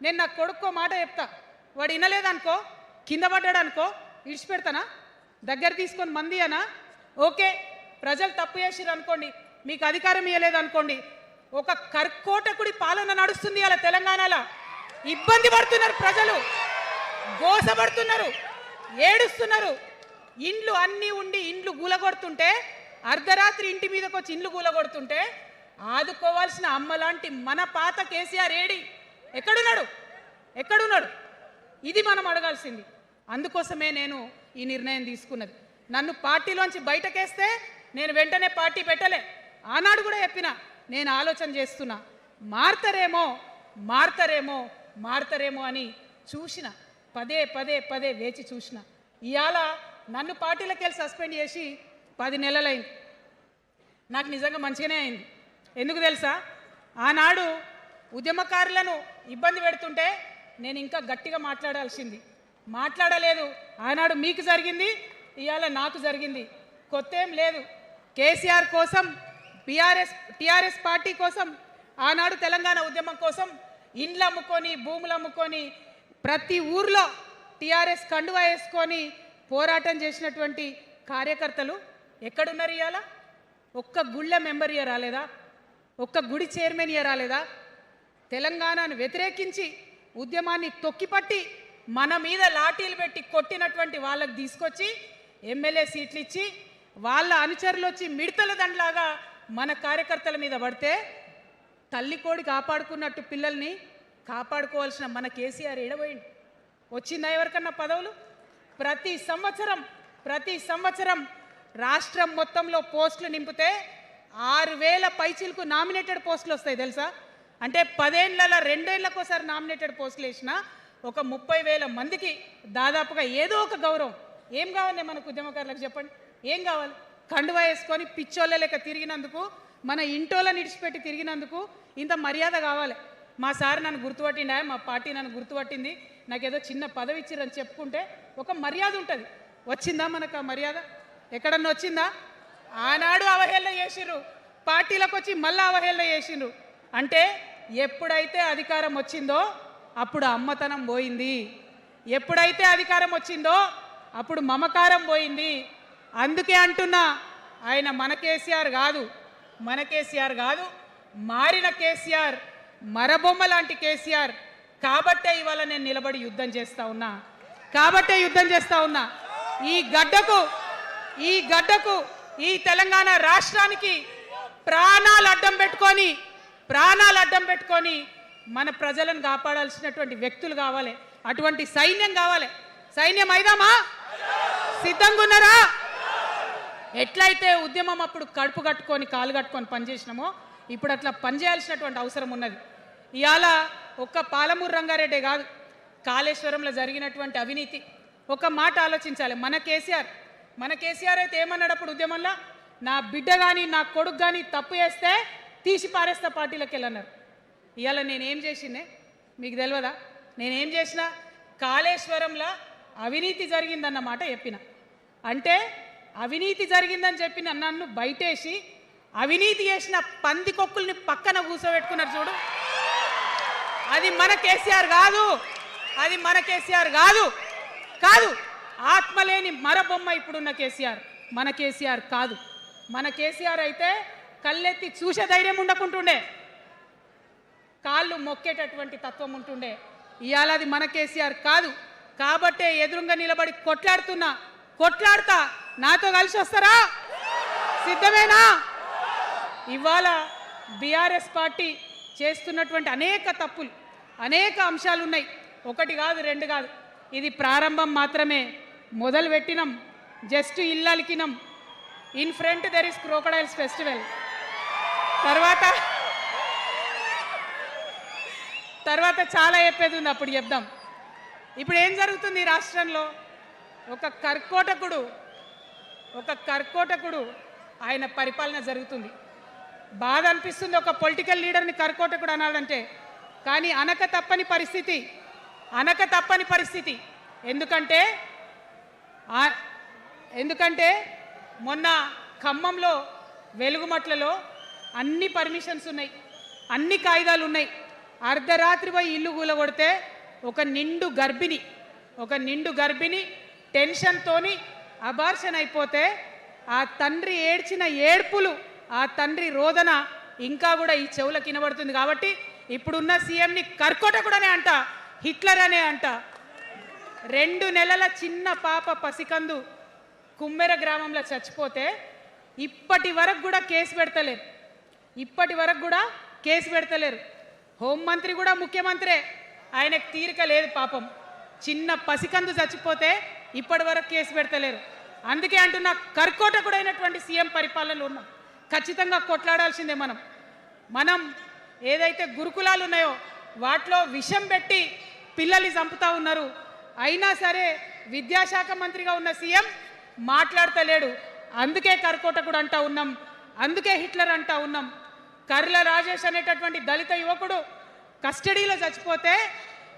నేను నా కొడుకో మాట చెప్తా, వాడు వినలేదనుకో, కింద పడ్డాడు అనుకో, ఇడిచిపెడతానా? దగ్గర తీసుకొని మంది అనా? ఓకే, ప్రజలు తప్పు చేసిర్రు అనుకోండి, మీకు అధికారం ఇవ్వలేదు అనుకోండి, ఒక కర్కోటకుడి పాలన నడుస్తుంది అలా తెలంగాణలో. ఇబ్బంది పడుతున్నారు ప్రజలు, గోసపడుతున్నారు, ఏడుస్తున్నారు. ఇండ్లు అన్నీ ఉండి ఇండ్లు గూలగొడుతుంటే, అర్ధరాత్రి ఇంటి మీదకి వచ్చి ఇండ్లు గూలగొడుతుంటే ఆదుకోవాల్సిన అమ్మలాంటి మన పాత కేసీఆర్ ఏడి? ఎక్కడున్నాడు? ఇది మనం అడగాల్సింది. అందుకోసమే నేను ఈ నిర్ణయం తీసుకున్నది. నన్ను పార్టీలోంచి బయటకేస్తే నేను వెంటనే పార్టీ పెట్టలే. ఆనాడు కూడా చెప్పిన, నేను ఆలోచన చేస్తున్నా, మారతారేమో అని చూసిన, పదే వేచి చూసిన. ఇవాళ నన్ను పార్టీలోకి వెళ్ళి సస్పెండ్ చేసి 10 నెలలైంది. నాకు నిజంగా మంచిగానే అయింది. ఎందుకు తెలుసా? ఆనాడు ఉద్యమకారులను ఇబ్బంది పెడుతుంటే నేను ఇంకా గట్టిగా మాట్లాడలేదు. ఆనాడు మీకు జరిగింది, ఇవాళ నాకు జరిగింది. కొత్త ఏం లేదు. కేసీఆర్ కోసం, టీఆర్ఎస్ పార్టీ కోసం, ఆనాడు తెలంగాణ ఉద్యమం కోసం ఇండ్లు అమ్ముకొని, భూములు అమ్ముకొని, ప్రతి ఊర్లో టీఆర్ఎస్ కండువా వేసుకొని పోరాటం చేసినటువంటి కార్యకర్తలు ఎక్కడున్నారు ఇవాళ? ఒక్క గుళ్ళ మెంబర్ ఇయర్ రాలేదా? ఒక్క గుడి చైర్మన్ ఇయర్ రాలేదా? తెలంగాణను వ్యతిరేకించి ఉద్యమాన్ని తొక్కిపట్టి మన మీద లాఠీలు పెట్టి కొట్టినటువంటి వాళ్ళకి తీసుకొచ్చి ఎమ్మెల్యే సీట్లు ఇచ్చి వాళ్ళ అనుచరులు వచ్చి మిడతల దండలాగా మన కార్యకర్తల మీద పడితే, తల్లి కోడి కాపాడుకున్నట్టు పిల్లల్ని కాపాడుకోవాల్సిన మన కేసీఆర్ ఎడబోయింది. వచ్చిందా ఎవరికన్నా పదవులు? ప్రతి సంవత్సరం రాష్ట్రం మొత్తంలో పోస్టులు నింపితే 6,000 పైచీలకు నామినేటెడ్ పోస్టులు వస్తాయి తెలుసా. అంటే 10 ఏళ్ళ 2 ఏళ్ళకోసారి నామినేటెడ్ పోస్టులు వేసిన ఒక 30,000 మందికి దాదాపుగా ఏదో ఒక గౌరవం. ఏం కావాలి మనకు ఉద్యమకారులకు చెప్పండి, ఏం కావాలి? కండువా వేసుకొని పిచ్చోళ్ళ లెక్క తిరిగినందుకు, మన ఇంటోళ్ళని ఇడిచిపెట్టి తిరిగినందుకు ఇంత మర్యాద కావాలి. మా సార్ నన్ను గుర్తుపట్టిండా, మా పార్టీ నన్ను గుర్తుపట్టింది, నాకేదో చిన్న పదవి ఇచ్చిరని చెప్పుకుంటే ఒక మర్యాద ఉంటుంది. వచ్చిందా మనకు ఆ మర్యాద? ఎక్కడన్నా వచ్చిందా? ఆనాడు అవహేళన చేసిర్రు, పార్టీలకు వచ్చి మళ్ళీ అవహేళన చేసిండ్రు. అంటే ఎప్పుడైతే అధికారం వచ్చిందో అప్పుడు అమ్మతనం పోయింది, ఎప్పుడైతే అధికారం వచ్చిందో అప్పుడు మమకారం పోయింది. అందుకే అంటున్నా, ఆయన మన కేసీఆర్ కాదు, మారిన కేసీఆర్, మరబొమ్మ లాంటి కేసీఆర్. కాబట్టే ఇవాళ నేను నిలబడి యుద్ధం చేస్తా ఉన్నా. ఈ గడ్డకు ఈ తెలంగాణ రాష్ట్రానికి ప్రాణాలు అడ్డం పెట్టుకొని మన ప్రజలను కాపాడాల్సినటువంటి వ్యక్తులు కావాలి, అటువంటి సైన్యం కావాలి. సైన్యం అయిదామా? సిద్ధంగా ఉన్నారా? ఎట్లయితే ఉద్యమం అప్పుడు కడుపు కట్టుకొని కాలు కట్టుకొని పనిచేసినామో ఇప్పుడు అట్లా పనిచేయాల్సినటువంటి అవసరం ఉన్నది. ఇవాళ ఒక్క పాలమూరు రంగారెడ్డే కాదు, కాళేశ్వరంలో జరిగినటువంటి అవినీతి ఒక మాట ఆలోచించాలి. మన కేసీఆర్ అయితే ఏమన్నాడు అప్పుడు ఉద్యమంలో? నా బిడ్డ కానీ నా కొడుకు కానీ తప్పు చేస్తే తీసి పారేస్తా పార్టీలకు వెళ్ళన్నారు. ఇవాళ నేనేం చేసిందే మీకు తెలియదా? నేనేం చేసిన? కాళేశ్వరంలో అవినీతి జరిగిందన్న మాట చెప్పిన. అంటే అవినీతి జరిగిందని చెప్పిన నన్ను బయటేసి అవినీతి చేసిన పందికొక్కుల్ని పక్కన కూర్చోబెట్టుకున్నారు చూడు. అది మన కేసీఆర్ కాదు. ఆత్మలేని మరబొమ్మ ఇప్పుడున్న కేసీఆర్, మన కేసీఆర్ కాదు. మన కేసీఆర్ అయితే కళ్ళెత్తి చూసే ధైర్యం ఉండకుంటుండే, కాళ్ళు మొక్కేటటువంటి తత్వం ఉంటుండే. ఇవాళ అది మన కేసీఆర్ కాదు. కాబట్టే ఎదురుగా నిలబడి కొట్లాడుతా. నాతో కలిసి వస్తారా? సిద్ధమేనా? ఇవాళ బీఆర్ఎస్ పార్టీ చేస్తున్నటువంటి అనేక తప్పులు, అనేక అంశాలు ఉన్నాయి. ఒకటి కాదు, రెండు కాదు. ఇది ప్రారంభం మాత్రమే. మొదలు పెట్టినాం, జస్ట్ ఇల్లలికినాం. In front there is crocodiles festival. తర్వాత చాలా చెప్పేది ఉంది, అప్పుడు చెప్దాం. ఇప్పుడు ఏం జరుగుతుంది రాష్ట్రంలో? ఒక కర్కోటకుడు ఆయన పరిపాలన జరుగుతుంది. బాధ అనిపిస్తుంది ఒక పొలిటికల్ లీడర్ని కర్కోటకుడు అనాలంటే. కానీ అనక తప్పని పరిస్థితి. ఎందుకంటే మొన్న ఖమ్మంలో వెలుగుమట్లలో అన్ని పర్మిషన్స్ ఉన్నాయి, అన్ని కాయిదాలు ఉన్నాయి. అర్ధరాత్రి పోయి ఇల్లు కూలగొడితే ఒక నిండు గర్భిణి టెన్షన్తోని అబార్షన్ అయిపోతే ఆ తండ్రి ఏడ్చిన ఏడ్పులు, ఆ తండ్రి రోదన ఇంకా కూడా ఈ చెవులకు వినబడుతుంది. కాబట్టి ఇప్పుడున్న సీఎంని కర్కోటకుడనే అంట, హిట్లర్ అనే అంట. 2 నెలల చిన్న పాప పసికందు కుమ్మెర గ్రామంలో చచ్చిపోతే ఇప్పటి వరకు కూడా కేసు పెడతలేరు. హోంమంత్రి కూడా ముఖ్యమంత్రే, ఆయనకు తీరిక లేదు పాపం. చిన్న పసికందు చచ్చిపోతే ఇప్పటి వరకు కేసు పెడతలేరు. అందుకే అంటున్నా, కర్కోటకుడైనటువంటి సీఎం పరిపాలనలో ఉన్నాం. ఖచ్చితంగా కొట్లాడాల్సిందే. మనం ఏదైతే గురుకులాలు ఉన్నాయో వాటిలో విషం పెట్టి పిల్లల్ని చంపుతా ఉన్నారు. అయినా సరే విద్యాశాఖ మంత్రిగా ఉన్న సీఎం మాట్లాడతలేడు. అందుకే కర్కోటకుడు అంటా ఉన్నాం, అందుకే హిట్లర్ అంటా ఉన్నాం. కర్ల రాజేష్ అనేటటువంటి దళిత యువకుడు కస్టడీలో చచ్చిపోతే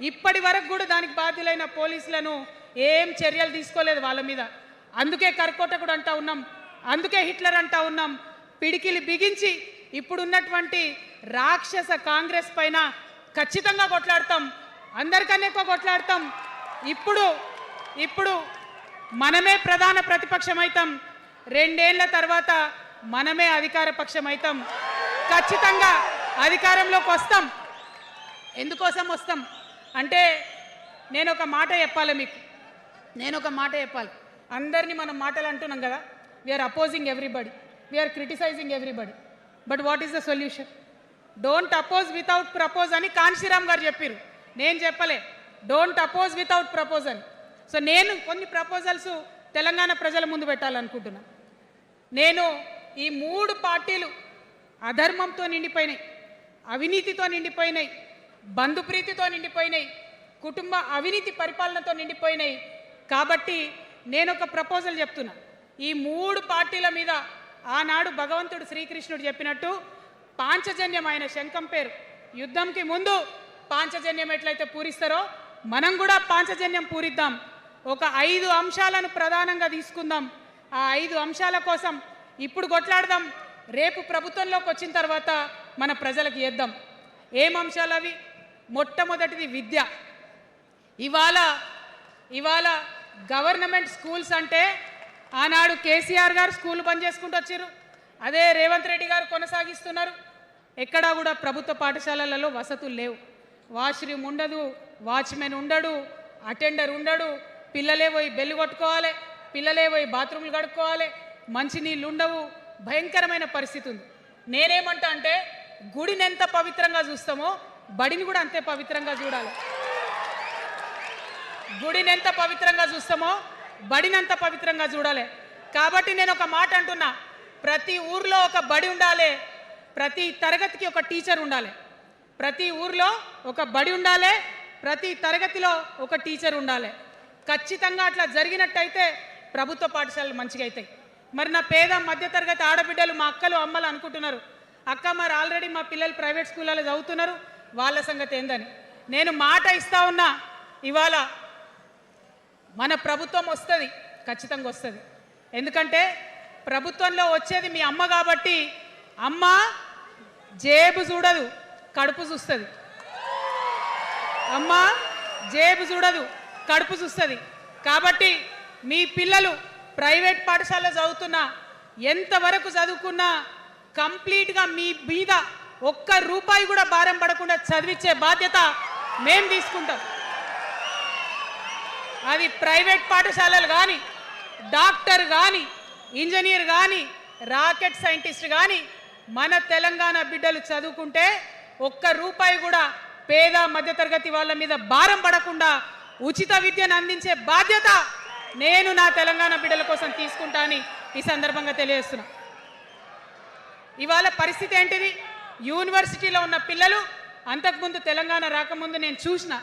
ఇప్పటి వరకు కూడా దానికి బాధ్యులైన పోలీసులను ఏం చర్యలు తీసుకోలేదు వాళ్ళ మీద. అందుకే కర్కోటకుడు అంటా ఉన్నాం, అందుకే హిట్లర్ అంటా ఉన్నాం. పిడికిలి బిగించి ఇప్పుడున్నటువంటి రాక్షస కాంగ్రెస్ పైన ఖచ్చితంగా కొట్లాడతాం, అందరికన్నా ఎక్కువ కొట్లాడతాం. ఇప్పుడు మనమే ప్రధాన ప్రతిపక్షం అవుతాం. 2 ఏళ్ల తర్వాత మనమే అధికార పక్షం అవుతాం. ఖచ్చితంగా అధికారంలోకి వస్తాం. ఎందుకోసం వస్తాం అంటే నేను ఒక మాట చెప్పాలి. అందరినీ మనం మాటలు అంటున్నాం కదా, we're opposing everybody, we're criticising everybody. But what is the solution? Don't oppose without propose అని కాన్షీరామ్ గారు చెప్పారు, నేను చెప్పలే. డోంట్ అపోజ్ వితౌట్ ప్రపోజ్ అని. సో నేను కొన్ని ప్రపోజల్స్ తెలంగాణ ప్రజల ముందు పెట్టాలనుకుంటున్నా. నేను ఈ 3 పార్టీలు అధర్మంతో నిండిపోయినాయి, అవినీతితో నిండిపోయినాయి, బంధుప్రీతితో నిండిపోయినాయి, కుటుంబ అవినీతి పరిపాలనతో నిండిపోయినాయి. కాబట్టి నేను ఒక ప్రపోజల్ చెప్తున్నా. ఈ 3 పార్టీల మీద ఆనాడు భగవంతుడు శ్రీకృష్ణుడు చెప్పినట్టు పాంచజన్యం, ఆయన శంఖం పేరు, యుద్ధంకి ముందు పాంచజన్యం ఎట్లయితే పూరిస్తారో మనం కూడా పాంచజన్యం పూరిద్దాం. ఒక 5 అంశాలను ప్రధానంగా తీసుకుందాం. ఆ 5 అంశాల కోసం ఇప్పుడు కొట్లాడదాం, రేపు ప్రభుత్వంలోకి వచ్చిన తర్వాత మన ప్రజలకు ఇద్దాం. ఏం అంశాలు అవి? మొట్టమొదటిది విద్య. ఇవాళ గవర్నమెంట్ స్కూల్స్ అంటే ఆనాడు కేసీఆర్ గారు స్కూల్ బంద్ చేసుకుంటూ వచ్చారు, అదే రేవంత్ రెడ్డి గారు కొనసాగిస్తున్నారు. ఎక్కడా కూడా ప్రభుత్వ పాఠశాలలలో వసతులు లేవు. వాష్రూమ్ ఉండదు, వాచ్మెన్ ఉండడు, అటెండర్ ఉండడు, పిల్లలే పోయి బెల్లు కొట్టుకోవాలి, పిల్లలే పోయి బాత్రూమ్లు కడుక్కోవాలి, మంచినీళ్ళు ఉండవు, భయంకరమైన పరిస్థితి ఉంది. నేనేమంటా అంటే గుడిని ఎంత పవిత్రంగా చూస్తామో బడిని కూడా అంతే పవిత్రంగా చూడాలి. గుడిని ఎంత పవిత్రంగా చూస్తామో బడినంత పవిత్రంగా చూడాలి. కాబట్టి నేను ఒక మాట అంటున్నా, ప్రతి ఊర్లో ఒక బడి ఉండాలి, ప్రతి తరగతికి ఒక టీచర్ ఉండాలి. ప్రతి ఊర్లో ఒక బడి ఉండాలి, ప్రతి తరగతిలో ఒక టీచర్ ఉండాలి. ఖచ్చితంగా అట్లా జరిగినట్టయితే ప్రభుత్వ పాఠశాలలు మంచిగా అవుతాయి. మరి నా పేద మధ్యతరగతి ఆడబిడ్డలు, మా అక్కలు అమ్మలు అనుకుంటున్నారు, అక్క మరి ఆల్రెడీ మా పిల్లలు ప్రైవేట్ స్కూళ్ళలో చదువుతున్నారు, వాళ్ళ సంగతి ఏందని. నేను మాట ఇస్తా ఉన్నా, ఇవాళ మన ప్రభుత్వం వస్తుంది, ఖచ్చితంగా వస్తుంది. ఎందుకంటే ప్రభుత్వంలో వచ్చేది మీ అమ్మ కాబట్టి అమ్మ జేబు చూడదు, కడుపు చూస్తుంది. అమ్మ జేబు చూడదు, కడుపు చూస్తుంది. కాబట్టి మీ పిల్లలు ప్రైవేట్ పాఠశాలలో చదువుతున్నా, ఎంతవరకు చదువుకున్నా కంప్లీట్గా మీ మీద ఒక్క రూపాయి కూడా భారం పడకుండా చదివించే బాధ్యత మేము తీసుకుంటాం. అది ప్రైవేట్ పాఠశాలలు కానీ, డాక్టర్ కానీ, ఇంజనీర్ కానీ, రాకెట్ సైంటిస్ట్ కానీ మన తెలంగాణ బిడ్డలు చదువుకుంటే ఒక్క రూపాయి కూడా పేద మధ్యతరగతి వాళ్ళ మీద భారం పడకుండా ఉచిత విద్యను అందించే బాధ్యత నేను నా తెలంగాణ బిడ్డల కోసం తీసుకుంటా అని ఈ సందర్భంగా తెలియజేస్తున్నా. ఇవాళ పరిస్థితి ఏంటిది? యూనివర్సిటీలో ఉన్న పిల్లలు అంతకుముందు తెలంగాణ రాకముందు నేను చూసిన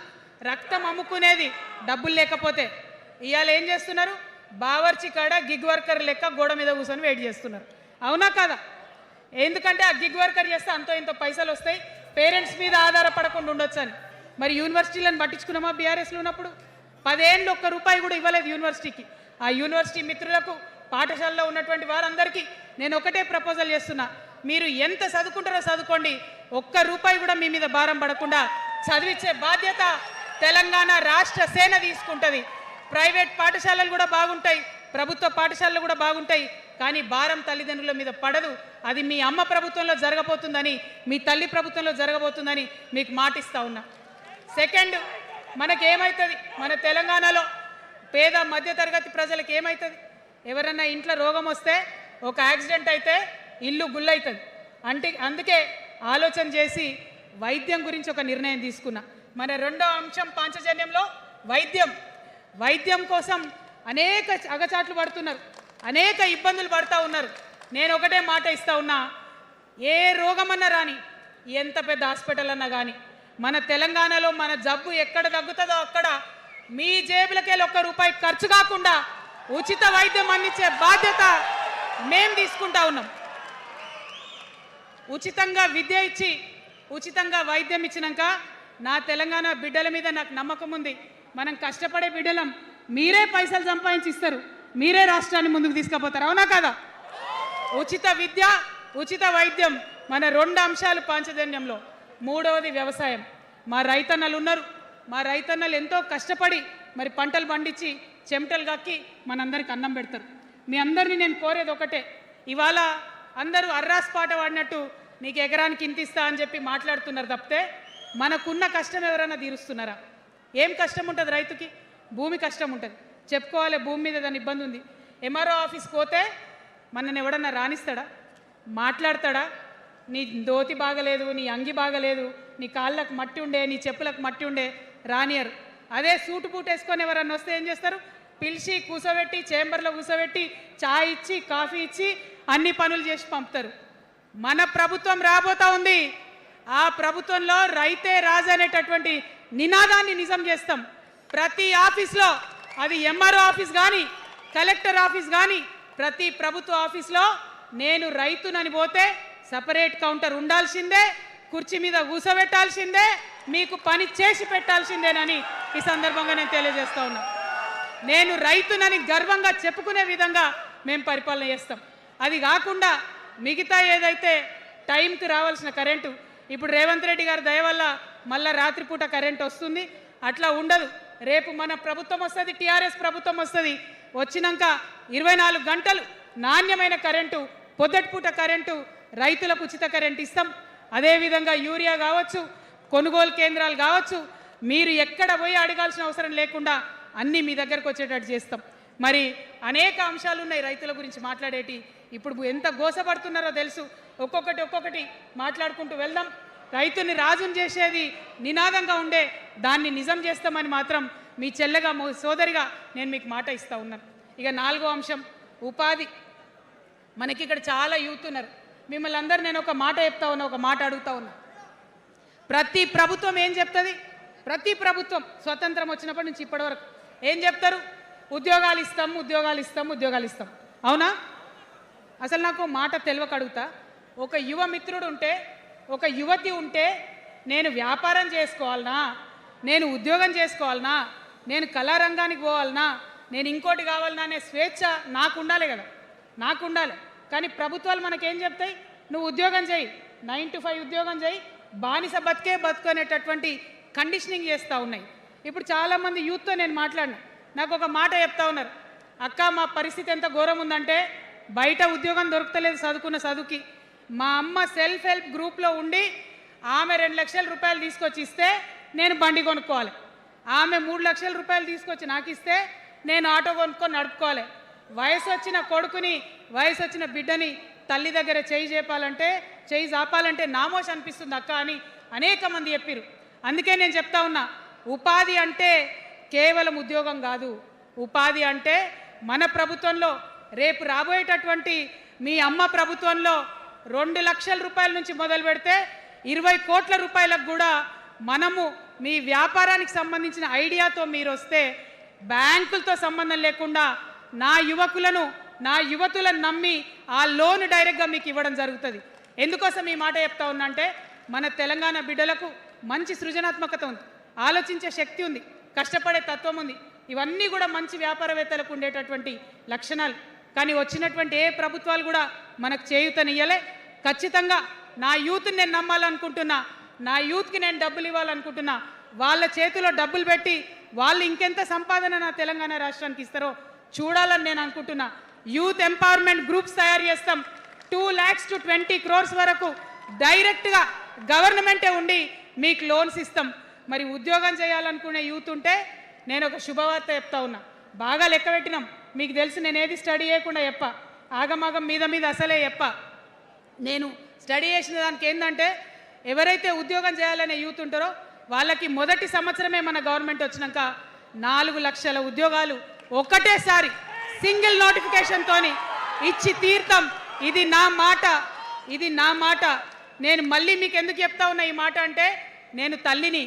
రక్తం అమ్ముకునేది డబ్బులు లేకపోతే. ఇవాళ ఏం చేస్తున్నారు? బావర్చి కాడ గిగ్ వర్కర్ లెక్క గోడ మీద కూర్చొని వెయిట్ చేస్తున్నారు. అవునా కాదా? ఎందుకంటే ఆ గిగ్ వర్కర్ చేస్తే అంతో ఇంతో పైసలు వస్తాయి, పేరెంట్స్ మీద ఆధారపడకుండా ఉండొచ్చు అని. మరి యూనివర్సిటీలను పట్టించుకున్నామా? బీఆర్ఎస్లో ఉన్నప్పుడు 10 ఏళ్ళు ఒక్క రూపాయి కూడా ఇవ్వలేదు యూనివర్సిటీకి. ఆ యూనివర్సిటీ మిత్రులకు, పాఠశాలలో ఉన్నటువంటి వారందరికీ నేను ఒకటే ప్రపోజల్ చేస్తున్నా, మీరు ఎంత చదువుకుంటారో చదువుకోండి, ఒక్క రూపాయి కూడా మీ మీద భారం పడకుండా చదివించే బాధ్యత తెలంగాణ రాష్ట్ర సేన తీసుకుంటుంది. ప్రైవేట్ పాఠశాలలు కూడా బాగుంటాయి, ప్రభుత్వ పాఠశాలలు కూడా బాగుంటాయి, కానీ భారం తల్లిదండ్రుల మీద పడదు. అది మీ అమ్మ ప్రభుత్వంలో జరగబోతుందని, మీ తల్లి ప్రభుత్వంలో జరగబోతుందని మీకు మాటిస్తా ఉన్నా. సెకండ్, మనకేమవుతుంది? మన తెలంగాణలో పేద మధ్యతరగతి ప్రజలకు ఏమవుతుంది? ఎవరన్నా ఇంట్లో రోగం వస్తే, ఒక యాక్సిడెంట్ అయితే ఇల్లు గుల్లవుతుంది. అందుకే ఆలోచన చేసి వైద్యం గురించి ఒక నిర్ణయం తీసుకున్నా. మన రెండో అంశం పాంచజన్యంలో వైద్యం కోసం అనేక అగచాట్లు పడుతున్నారు, అనేక ఇబ్బందులు పడుతూ ఉన్నారు. నేను ఒకటే మాట ఇస్తా ఉన్నా, ఏ రోగమన్నా రాని, ఎంత పెద్ద హాస్పిటల్ అన్నా కానీ, మన తెలంగాణలో మన జబ్బు ఎక్కడ తగ్గుతుందో అక్కడ మీ జేబులకెళ్ళి ఒక్క రూపాయి ఖర్చు కాకుండా ఉచిత వైద్యం అందించే బాధ్యత మేము తీసుకుంటా ఉన్నాం. ఉచితంగా విద్య ఇచ్చి, ఉచితంగా వైద్యం ఇచ్చినాక నా తెలంగాణ బిడ్డల మీద నాకు నమ్మకం ఉంది. మనం కష్టపడే బిడ్డలం, మీరే పైసలు సంపాదించి ఇస్తారు, మీరే రాష్ట్రాన్ని ముందుకు తీసుకుపోతారు. అవునా కదా? ఉచిత విద్య, ఉచిత వైద్యం మన 2 అంశాలు పాంచజన్యంలో. మూడవది వ్యవసాయం. మా రైతన్నలు ఉన్నారు, మా రైతన్నలు ఎంతో కష్టపడి మరి పంటలు పండించి చెమటలు కక్కి మనందరికి అన్నం పెడతారు. మీ అందరినీ నేను కోరేది ఒకటే, ఇవాళ అందరూ అర్రాస్ పాట పాడినట్టు నీకు ఎకరానికి ఇంత ఇస్తా అని చెప్పి మాట్లాడుతున్నారు తప్పితే మనకున్న కష్టం ఎవరైనా తీరుస్తున్నారా? ఏం కష్టం ఉంటుంది రైతుకి? భూమి కష్టం ఉంటుంది, చెప్పుకోవాలి, భూమి మీద దాని ఇబ్బంది ఉంది. ఎంఆర్ఓ ఆఫీస్కి పోతే మనని ఎవడన్నా రాణిస్తాడా? మాట్లాడతాడా? నీ దోతి బాగలేదు, నీ అంగి బాగలేదు, నీ కాళ్ళకు మట్టి ఉండే, నీ చెప్పులకు మట్టి ఉండే రానియరు. అదే సూటు బూట్ వేసుకొని ఎవరన్నా వస్తే ఏం చేస్తారు? పిలిచి కూసోబెట్టి చేంబర్లో కూసోబెట్టి చాయ్ ఇచ్చి కాఫీ ఇచ్చి అన్ని పనులు చేసి పంపుతారు. మన ప్రభుత్వం రాబోతా ఉంది. ఆ ప్రభుత్వంలో రైతే రాజు అనేటటువంటి నినాదాన్ని నిజం చేస్తాం. ప్రతి ఆఫీస్లో, అది ఎంఆర్ఓ ఆఫీస్ కానీ కలెక్టర్ ఆఫీస్ కానీ, ప్రతి ప్రభుత్వ ఆఫీస్లో నేను రైతునని పోతే సపరేట్ కౌంటర్ ఉండాల్సిందే, కుర్చీ మీద కూసోబెట్టాల్సిందే, మీకు పని చేసి పెట్టాల్సిందేనని ఈ సందర్భంగా నేను తెలియజేస్తా ఉన్నా. నేను రైతునని గర్వంగా చెప్పుకునే విధంగా మేము పరిపాలన చేస్తాం. అది కాకుండా మిగతా ఏదైతే టైంకి రావాల్సిన కరెంటు, ఇప్పుడు రేవంత్ రెడ్డి గారి దయ వల్ల మళ్ళీ రాత్రిపూట కరెంట్ వస్తుంది. అట్లా ఉండదు. రేపు మన ప్రభుత్వం వస్తుంది, టీఆర్ఎస్ ప్రభుత్వం వస్తుంది. వచ్చినాక 24 గంటలు నాణ్యమైన కరెంటు, పొద్దుటిపూట కరెంటు, రైతులకు ఉచిత కరెంట్ ఇస్తాం. అదేవిధంగా యూరియా కావచ్చు, కొనుగోలు కేంద్రాలు కావచ్చు, మీరు ఎక్కడ పోయి అడగాల్సిన అవసరం లేకుండా అన్నీ మీ దగ్గరకు వచ్చేటట్టు చేస్తాం. మరి అనేక అంశాలు ఉన్నాయి రైతుల గురించి మాట్లాడేటి. ఇప్పుడు ఎంత గోసపడుతున్నారో తెలుసు. ఒక్కొక్కటి మాట్లాడుకుంటూ వెళ్దాం. రైతుని రాజుని చేసేది నినాదంగా ఉండే దాన్ని నిజం చేస్తామని మాత్రం మీ చెల్లెగా సోదరిగా నేను మీకు మాట ఇస్తా ఉన్నాను. ఇక 4వ అంశం ఉపాధి. మనకి ఇక్కడ చాలా యూత్ ఉన్నారు. మిమ్మల్ని అందరూ నేను ఒక మాట చెప్తా ఉన్నా, ఒక మాట అడుగుతా ఉన్నా. ప్రతి ప్రభుత్వం ఏం చెప్తుంది? ప్రతి ప్రభుత్వం స్వతంత్రం వచ్చినప్పటి నుంచి ఇప్పటి వరకు ఏం చెప్తారు? ఉద్యోగాలు ఇస్తాం, ఉద్యోగాలు ఇస్తాం, ఉద్యోగాలు ఇస్తాం. అవునా? అసలు నాకు మాట తెలియక అడుగుతా. ఒక యువ మిత్రుడు ఉంటే, ఒక యువతి ఉంటే, నేను వ్యాపారం చేసుకోవాలనా, నేను ఉద్యోగం చేసుకోవాలనా, నేను కళారంగానికి పోవాలనా, నేను ఇంకోటి కావాలనా అనే స్వేచ్ఛ నాకు ఉండాలి కదా, నాకు ఉండాలి. కానీ ప్రభుత్వాలు మనకేం చెప్తాయి? నువ్వు ఉద్యోగం చేయి, 9 to 5 ఉద్యోగం చేయి, బానిస బతుకునేటటువంటి కండిషనింగ్ చేస్తూ ఉన్నాయి. ఇప్పుడు చాలామంది యూత్తో నేను మాట్లాడినా, నాకు ఒక మాట చెప్తా ఉన్నారు. అక్క, మా పరిస్థితి ఎంత ఘోరం ఉందంటే బయట ఉద్యోగం దొరుకుతలేదు చదువుకున్న చదువుకి. మా అమ్మ సెల్ఫ్ హెల్ప్ గ్రూప్లో ఉండి ఆమె 2 లక్షల రూపాయలు తీసుకొచ్చి ఇస్తే నేను బండి కొనుక్కోవాలి. ఆమె 3 లక్షల రూపాయలు తీసుకొచ్చి నాకు ఇస్తే నేను ఆటో కొనుక్కొని నడుపుకోవాలి. వయసు వచ్చిన కొడుకుని, వయసు వచ్చిన బిడ్డని తల్లి దగ్గర చేయి జాపాలంటే నామోష్ అనిపిస్తుంది అక్క అని అనేక మంది చెప్పారు. అందుకే నేను చెప్తా ఉన్నా, ఉపాధి అంటే కేవలం ఉద్యోగం కాదు. ఉపాధి అంటే మన ప్రభుత్వంలో, రేపు రాబోయేటటువంటి మీ అమ్మ ప్రభుత్వంలో 2 లక్షల రూపాయల నుంచి మొదలు పెడితే 20 కోట్ల రూపాయలకు కూడా మనము మీ వ్యాపారానికి సంబంధించిన ఐడియాతో మీరు వస్తే బ్యాంకులతో సంబంధం లేకుండా నా యువకులను, నా యువతులను నమ్మి ఆ లోన్ డైరెక్ట్గా మీకు ఇవ్వడం జరుగుతుంది. ఎందుకోసం ఈ మాట చెప్తా ఉన్నా అంటే, మన తెలంగాణ బిడ్డలకు మంచి సృజనాత్మకత ఉంది, ఆలోచించే శక్తి ఉంది, కష్టపడే తత్వం ఉంది. ఇవన్నీ కూడా మంచి వ్యాపారవేత్తలకు ఉండేటటువంటి లక్షణాలు. కానీ వచ్చినటువంటి ఏ ప్రభుత్వాలు కూడా మనకు చేయూతనియ్యలే. ఖచ్చితంగా నా యూత్ని నేను నమ్మాలనుకుంటున్నా, నా యూత్కి నేను డబ్బులు ఇవ్వాలనుకుంటున్నా. వాళ్ళ చేతిలో డబ్బులు పెట్టి వాళ్ళు ఇంకెంత సంపాదన నా తెలంగాణ రాష్ట్రానికి ఇస్తారో చూడాలని నేను అనుకుంటున్నా. యూత్ ఎంపవర్మెంట్ గ్రూప్స్ తయారు చేస్తాం. 2 lakhs to 20 crores వరకు డైరెక్ట్గా గవర్నమెంటే ఉండి మీకు లోన్స్ ఇస్తాం. మరి ఉద్యోగం చేయాలనుకునే యూత్ ఉంటే నేను ఒక శుభవార్త చెప్తా ఉన్నా. బాగా లెక్క పెట్టినాం. మీకు తెలుసు, నేను ఏది స్టడీ చేయకుండా చెప్ప, ఆగమాగం మీద అసలే చెప్ప. నేను స్టడీ చేసిన దానికి ఏంటంటే, ఎవరైతే ఉద్యోగం చేయాలనే యూత్ ఉంటారో వాళ్ళకి మొదటి సంవత్సరమే మన గవర్నమెంట్ వచ్చినాక 4 లక్షల ఉద్యోగాలు ఒకటేసారి సింగిల్ నోటిఫికేషన్తోని ఇచ్చి తీర్థం. ఇది నా మాట, ఇది నా మాట. నేను మళ్ళీ మీకు ఎందుకు చెప్తా ఉన్నా ఈ మాట అంటే, నేను తల్లిని,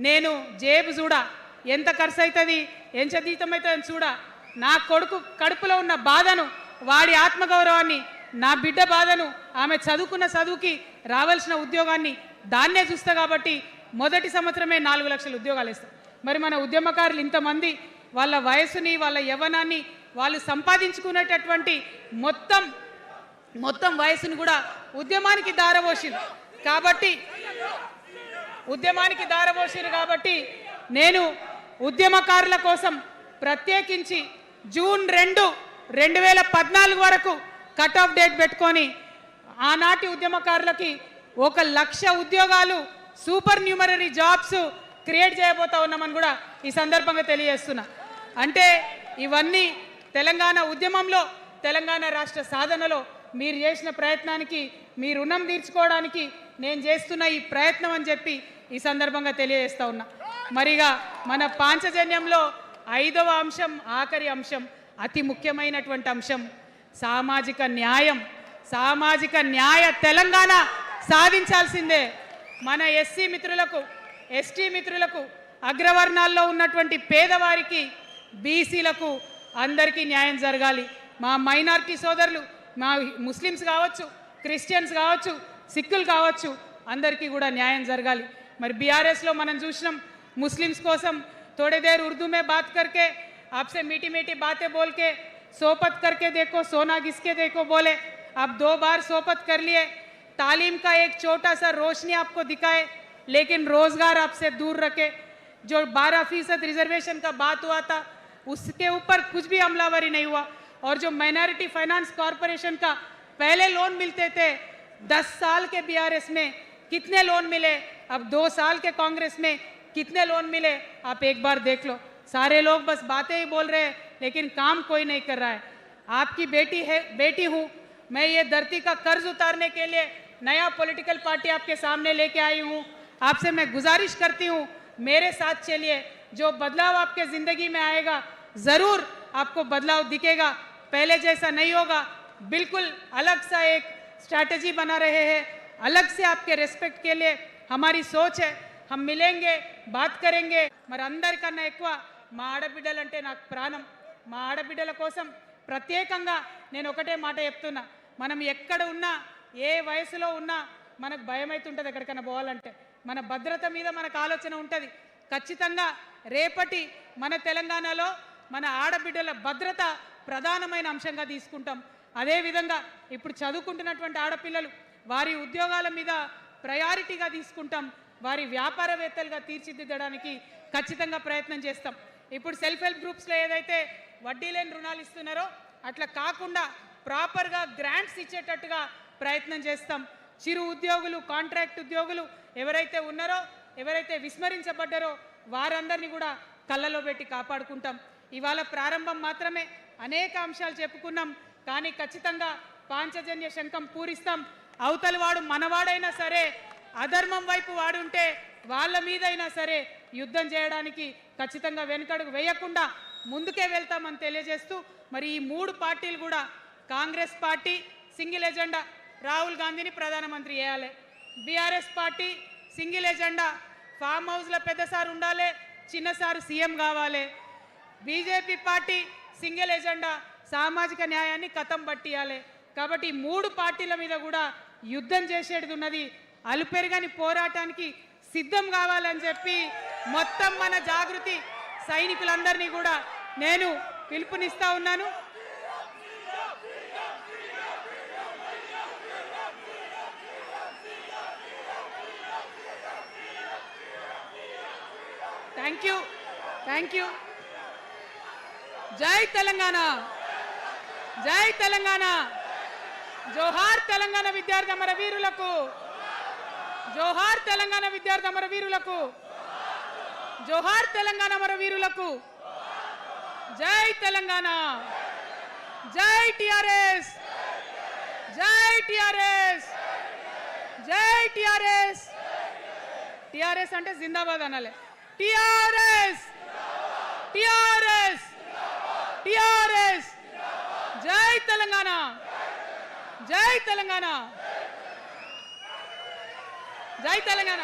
నేను జేబు చూడా, ఎంత ఖర్చు అవుతుంది, ఎంత జీతం అవుతుంది చూడా. నా కొడుకు కడుపులో ఉన్న బాధను, వాడి ఆత్మగౌరవాన్ని, నా బిడ్డ బాధను, ఆమె చదువుకున్న చదువుకి రావాల్సిన ఉద్యోగాన్ని దాన్నే చూస్తా. కాబట్టి మొదటి సంవత్సరమే 4 లక్షల ఉద్యోగాలు ఇస్తాం. మరి మన ఉద్యమకారులు ఇంతమంది వాళ్ళ వయసుని, వాళ్ళ యవ్వనాన్ని, వాళ్ళు సంపాదించుకునేటటువంటి మొత్తం వయసును కూడా ఉద్యమానికి దారపోసిరు. కాబట్టి నేను ఉద్యమకారుల కోసం ప్రత్యేకించి జూన్ 2, 2014 వరకు కట్ ఆఫ్ డేట్ పెట్టుకొని ఆనాటి ఉద్యమకారులకి 1 లక్ష ఉద్యోగాలు, సూపర్ న్యూమరరీ జాబ్స్ క్రియేట్ చేయబోతా ఉన్నామని కూడా ఈ సందర్భంగా తెలియజేస్తున్నా. అంటే ఇవన్నీ తెలంగాణ ఉద్యమంలో, తెలంగాణ రాష్ట్ర సాధనలో మీరు చేసిన ప్రయత్నానికి, మీ రుణం తీర్చుకోవడానికి నేను చేస్తున్న ఈ ప్రయత్నం అని చెప్పి ఈ సందర్భంగా తెలియజేస్తా ఉన్నా. మరిగా మన పాంచజన్యంలో 5వ అంశం, ఆఖరి అంశం, అతి ముఖ్యమైనటువంటి అంశం సామాజిక న్యాయం. సామాజిక న్యాయ తెలంగాణ సాధించాల్సిందే. మన ఎస్సీ మిత్రులకు, ఎస్టీ మిత్రులకు, అగ్రవర్ణాల్లో ఉన్నటువంటి పేదవారికి, బీసీలకు అందరికీ న్యాయం జరగాలి. మా మైనారిటీ సోదరులు, మా ముస్లిమ్స్ కావచ్చు, క్రిస్టియన్స్ కావచ్చు, సిక్కులు కావచ్చు, అందరికీ కూడా న్యాయం జరగాలి. మరి బీఆర్ఎస్లో మనం చూసినాం, ముస్లిమ్స్ కోసం थोड़ी देर उर्दू में बात करके, आपसे मीठी मीठी बातें बोल के, सोपत करके देखो सोना घिसके देखो बोले. आप 2 बार सोपत कर लिए, तालीम का एक छोटा सा रोशनी आपको दिखाए, लेकिन रोजगार आपसे दूर रखे. जो 12% रिजर्वेशन का बात हुआ था, उसके ऊपर कुछ भी अमलावरी नहीं हुआ. और जो माइनॉरिटी फाइनेंस कॉरपोरेशन का पहले लोन मिलते थे, 10 साल के बीआरएस में कितने लोन मिले, अब 2 साल के कांग्रेस में कितने लोन मिले, आप एक बार देख लो. सारे लोग बस बातें ही बोल रहे हैं, लेकिन काम कोई नहीं कर रहा है. आपकी बेटी हूँ मैं, ये धरती का कर्ज उतारने के लिए नया पॉलिटिकल पार्टी आपके सामने लेके आई हूँ. आपसे मैं गुजारिश करती हूँ, मेरे साथ चलिए. जो बदलाव आपके ज़िंदगी में आएगा, ज़रूर आपको बदलाव दिखेगा. पहले जैसा नहीं होगा. बिल्कुल अलग सा एक स्ट्रैटेजी बना रहे हैं, अलग से आपके रेस्पेक्ट के लिए हमारी सोच है. हम मिलेंगे, बात करेंगे. మరి అందరికన్నా ఎక్కువ మా ఆడబిడ్డలంటే నాకు ప్రాణం. మా ఆడబిడ్డల కోసం ప్రత్యేకంగా నేను ఒకటే మాట చెప్తున్నా, మనం ఎక్కడ ఉన్నా, ఏ వయసులో ఉన్నా మనకు భయం అవుతుంటుంది ఎక్కడికైనా పోవాలంటే. మన భద్రత మీద మనకు ఆలోచన ఉంటుంది. ఖచ్చితంగా రేపటి మన తెలంగాణలో మన ఆడబిడ్డల భద్రత ప్రధానమైన అంశంగా తీసుకుంటాం. అదేవిధంగా ఇప్పుడు చదువుకుంటున్నటువంటి ఆడపిల్లలు, వారి ఉద్యోగాల మీద ప్రయారిటీగా తీసుకుంటాం. వారి వ్యాపారవేత్తలుగా తీర్చిదిద్దడానికి ఖచ్చితంగా ప్రయత్నం చేస్తాం. ఇప్పుడు సెల్ఫ్ హెల్ప్ గ్రూప్స్లో ఏదైతే వడ్డీ లేని రుణాలు ఇస్తున్నారో అట్లా కాకుండా ప్రాపర్గా గ్రాంట్స్ ఇచ్చేటట్టుగా ప్రయత్నం చేస్తాం. చిరు ఉద్యోగులు, కాంట్రాక్ట్ ఉద్యోగులు ఎవరైతే ఉన్నారో, ఎవరైతే విస్మరించబడ్డారో వారందరినీ కూడా కళ్ళలో పెట్టి కాపాడుకుంటాం. ఇవాళ ప్రారంభం మాత్రమే, అనేక అంశాలు చెప్పుకున్నాం. కానీ ఖచ్చితంగా పాంచజన్య శంఖం పూరిస్తాం. అవతలి వాడు మనవాడైనా సరే, అధర్మం వైపు వాడుంటే వాళ్ళ మీదైనా సరే యుద్ధం చేయడానికి ఖచ్చితంగా వెనుకడుగు వేయకుండా ముందుకే వెళ్తామని తెలియజేస్తూ, మరి ఈ 3 పార్టీలు కూడా, Congress party single agenda, Rahul గాంధీని ప్రధానమంత్రి చేయాలి. BRS party single agenda, farm హౌస్లో పెద్దసారి ఉండాలి, చిన్నసారి సీఎం కావాలి. బీజేపీ పార్టీ సింగిల్ ఎజెండా, సామాజిక న్యాయాన్ని కథం పట్టియాలి. కాబట్టి 3 పార్టీల మీద కూడా యుద్ధం చేసేది ఉన్నది. అలుపెరగని పోరాటానికి సిద్ధం కావాలని చెప్పి మొత్తం మన జాగృతి సైనికులందరినీ కూడా నేను పిలుపునిస్తా ఉన్నాను. Thank you. జై తెలంగాణ, జై తెలంగాణ. జోహార్ తెలంగాణ విద్యార్థి అమర వీరులకు, జోహార్ తెలంగాణ విద్యార్థి అమర వీరులకు, జోహార్ తెలంగాణ అమర వీరులకు. జై తెలంగాణ, జై టిఆర్ఎస్, జై టిఆర్ఎస్, జై టిఆర్ఎస్. టిఆర్ఎస్ అంటే జిందాబాద్ అనాలి. TRS, TRS, TRS. జై తెలంగాణ, జై తెలంగాణ, జై తెలంగాణ.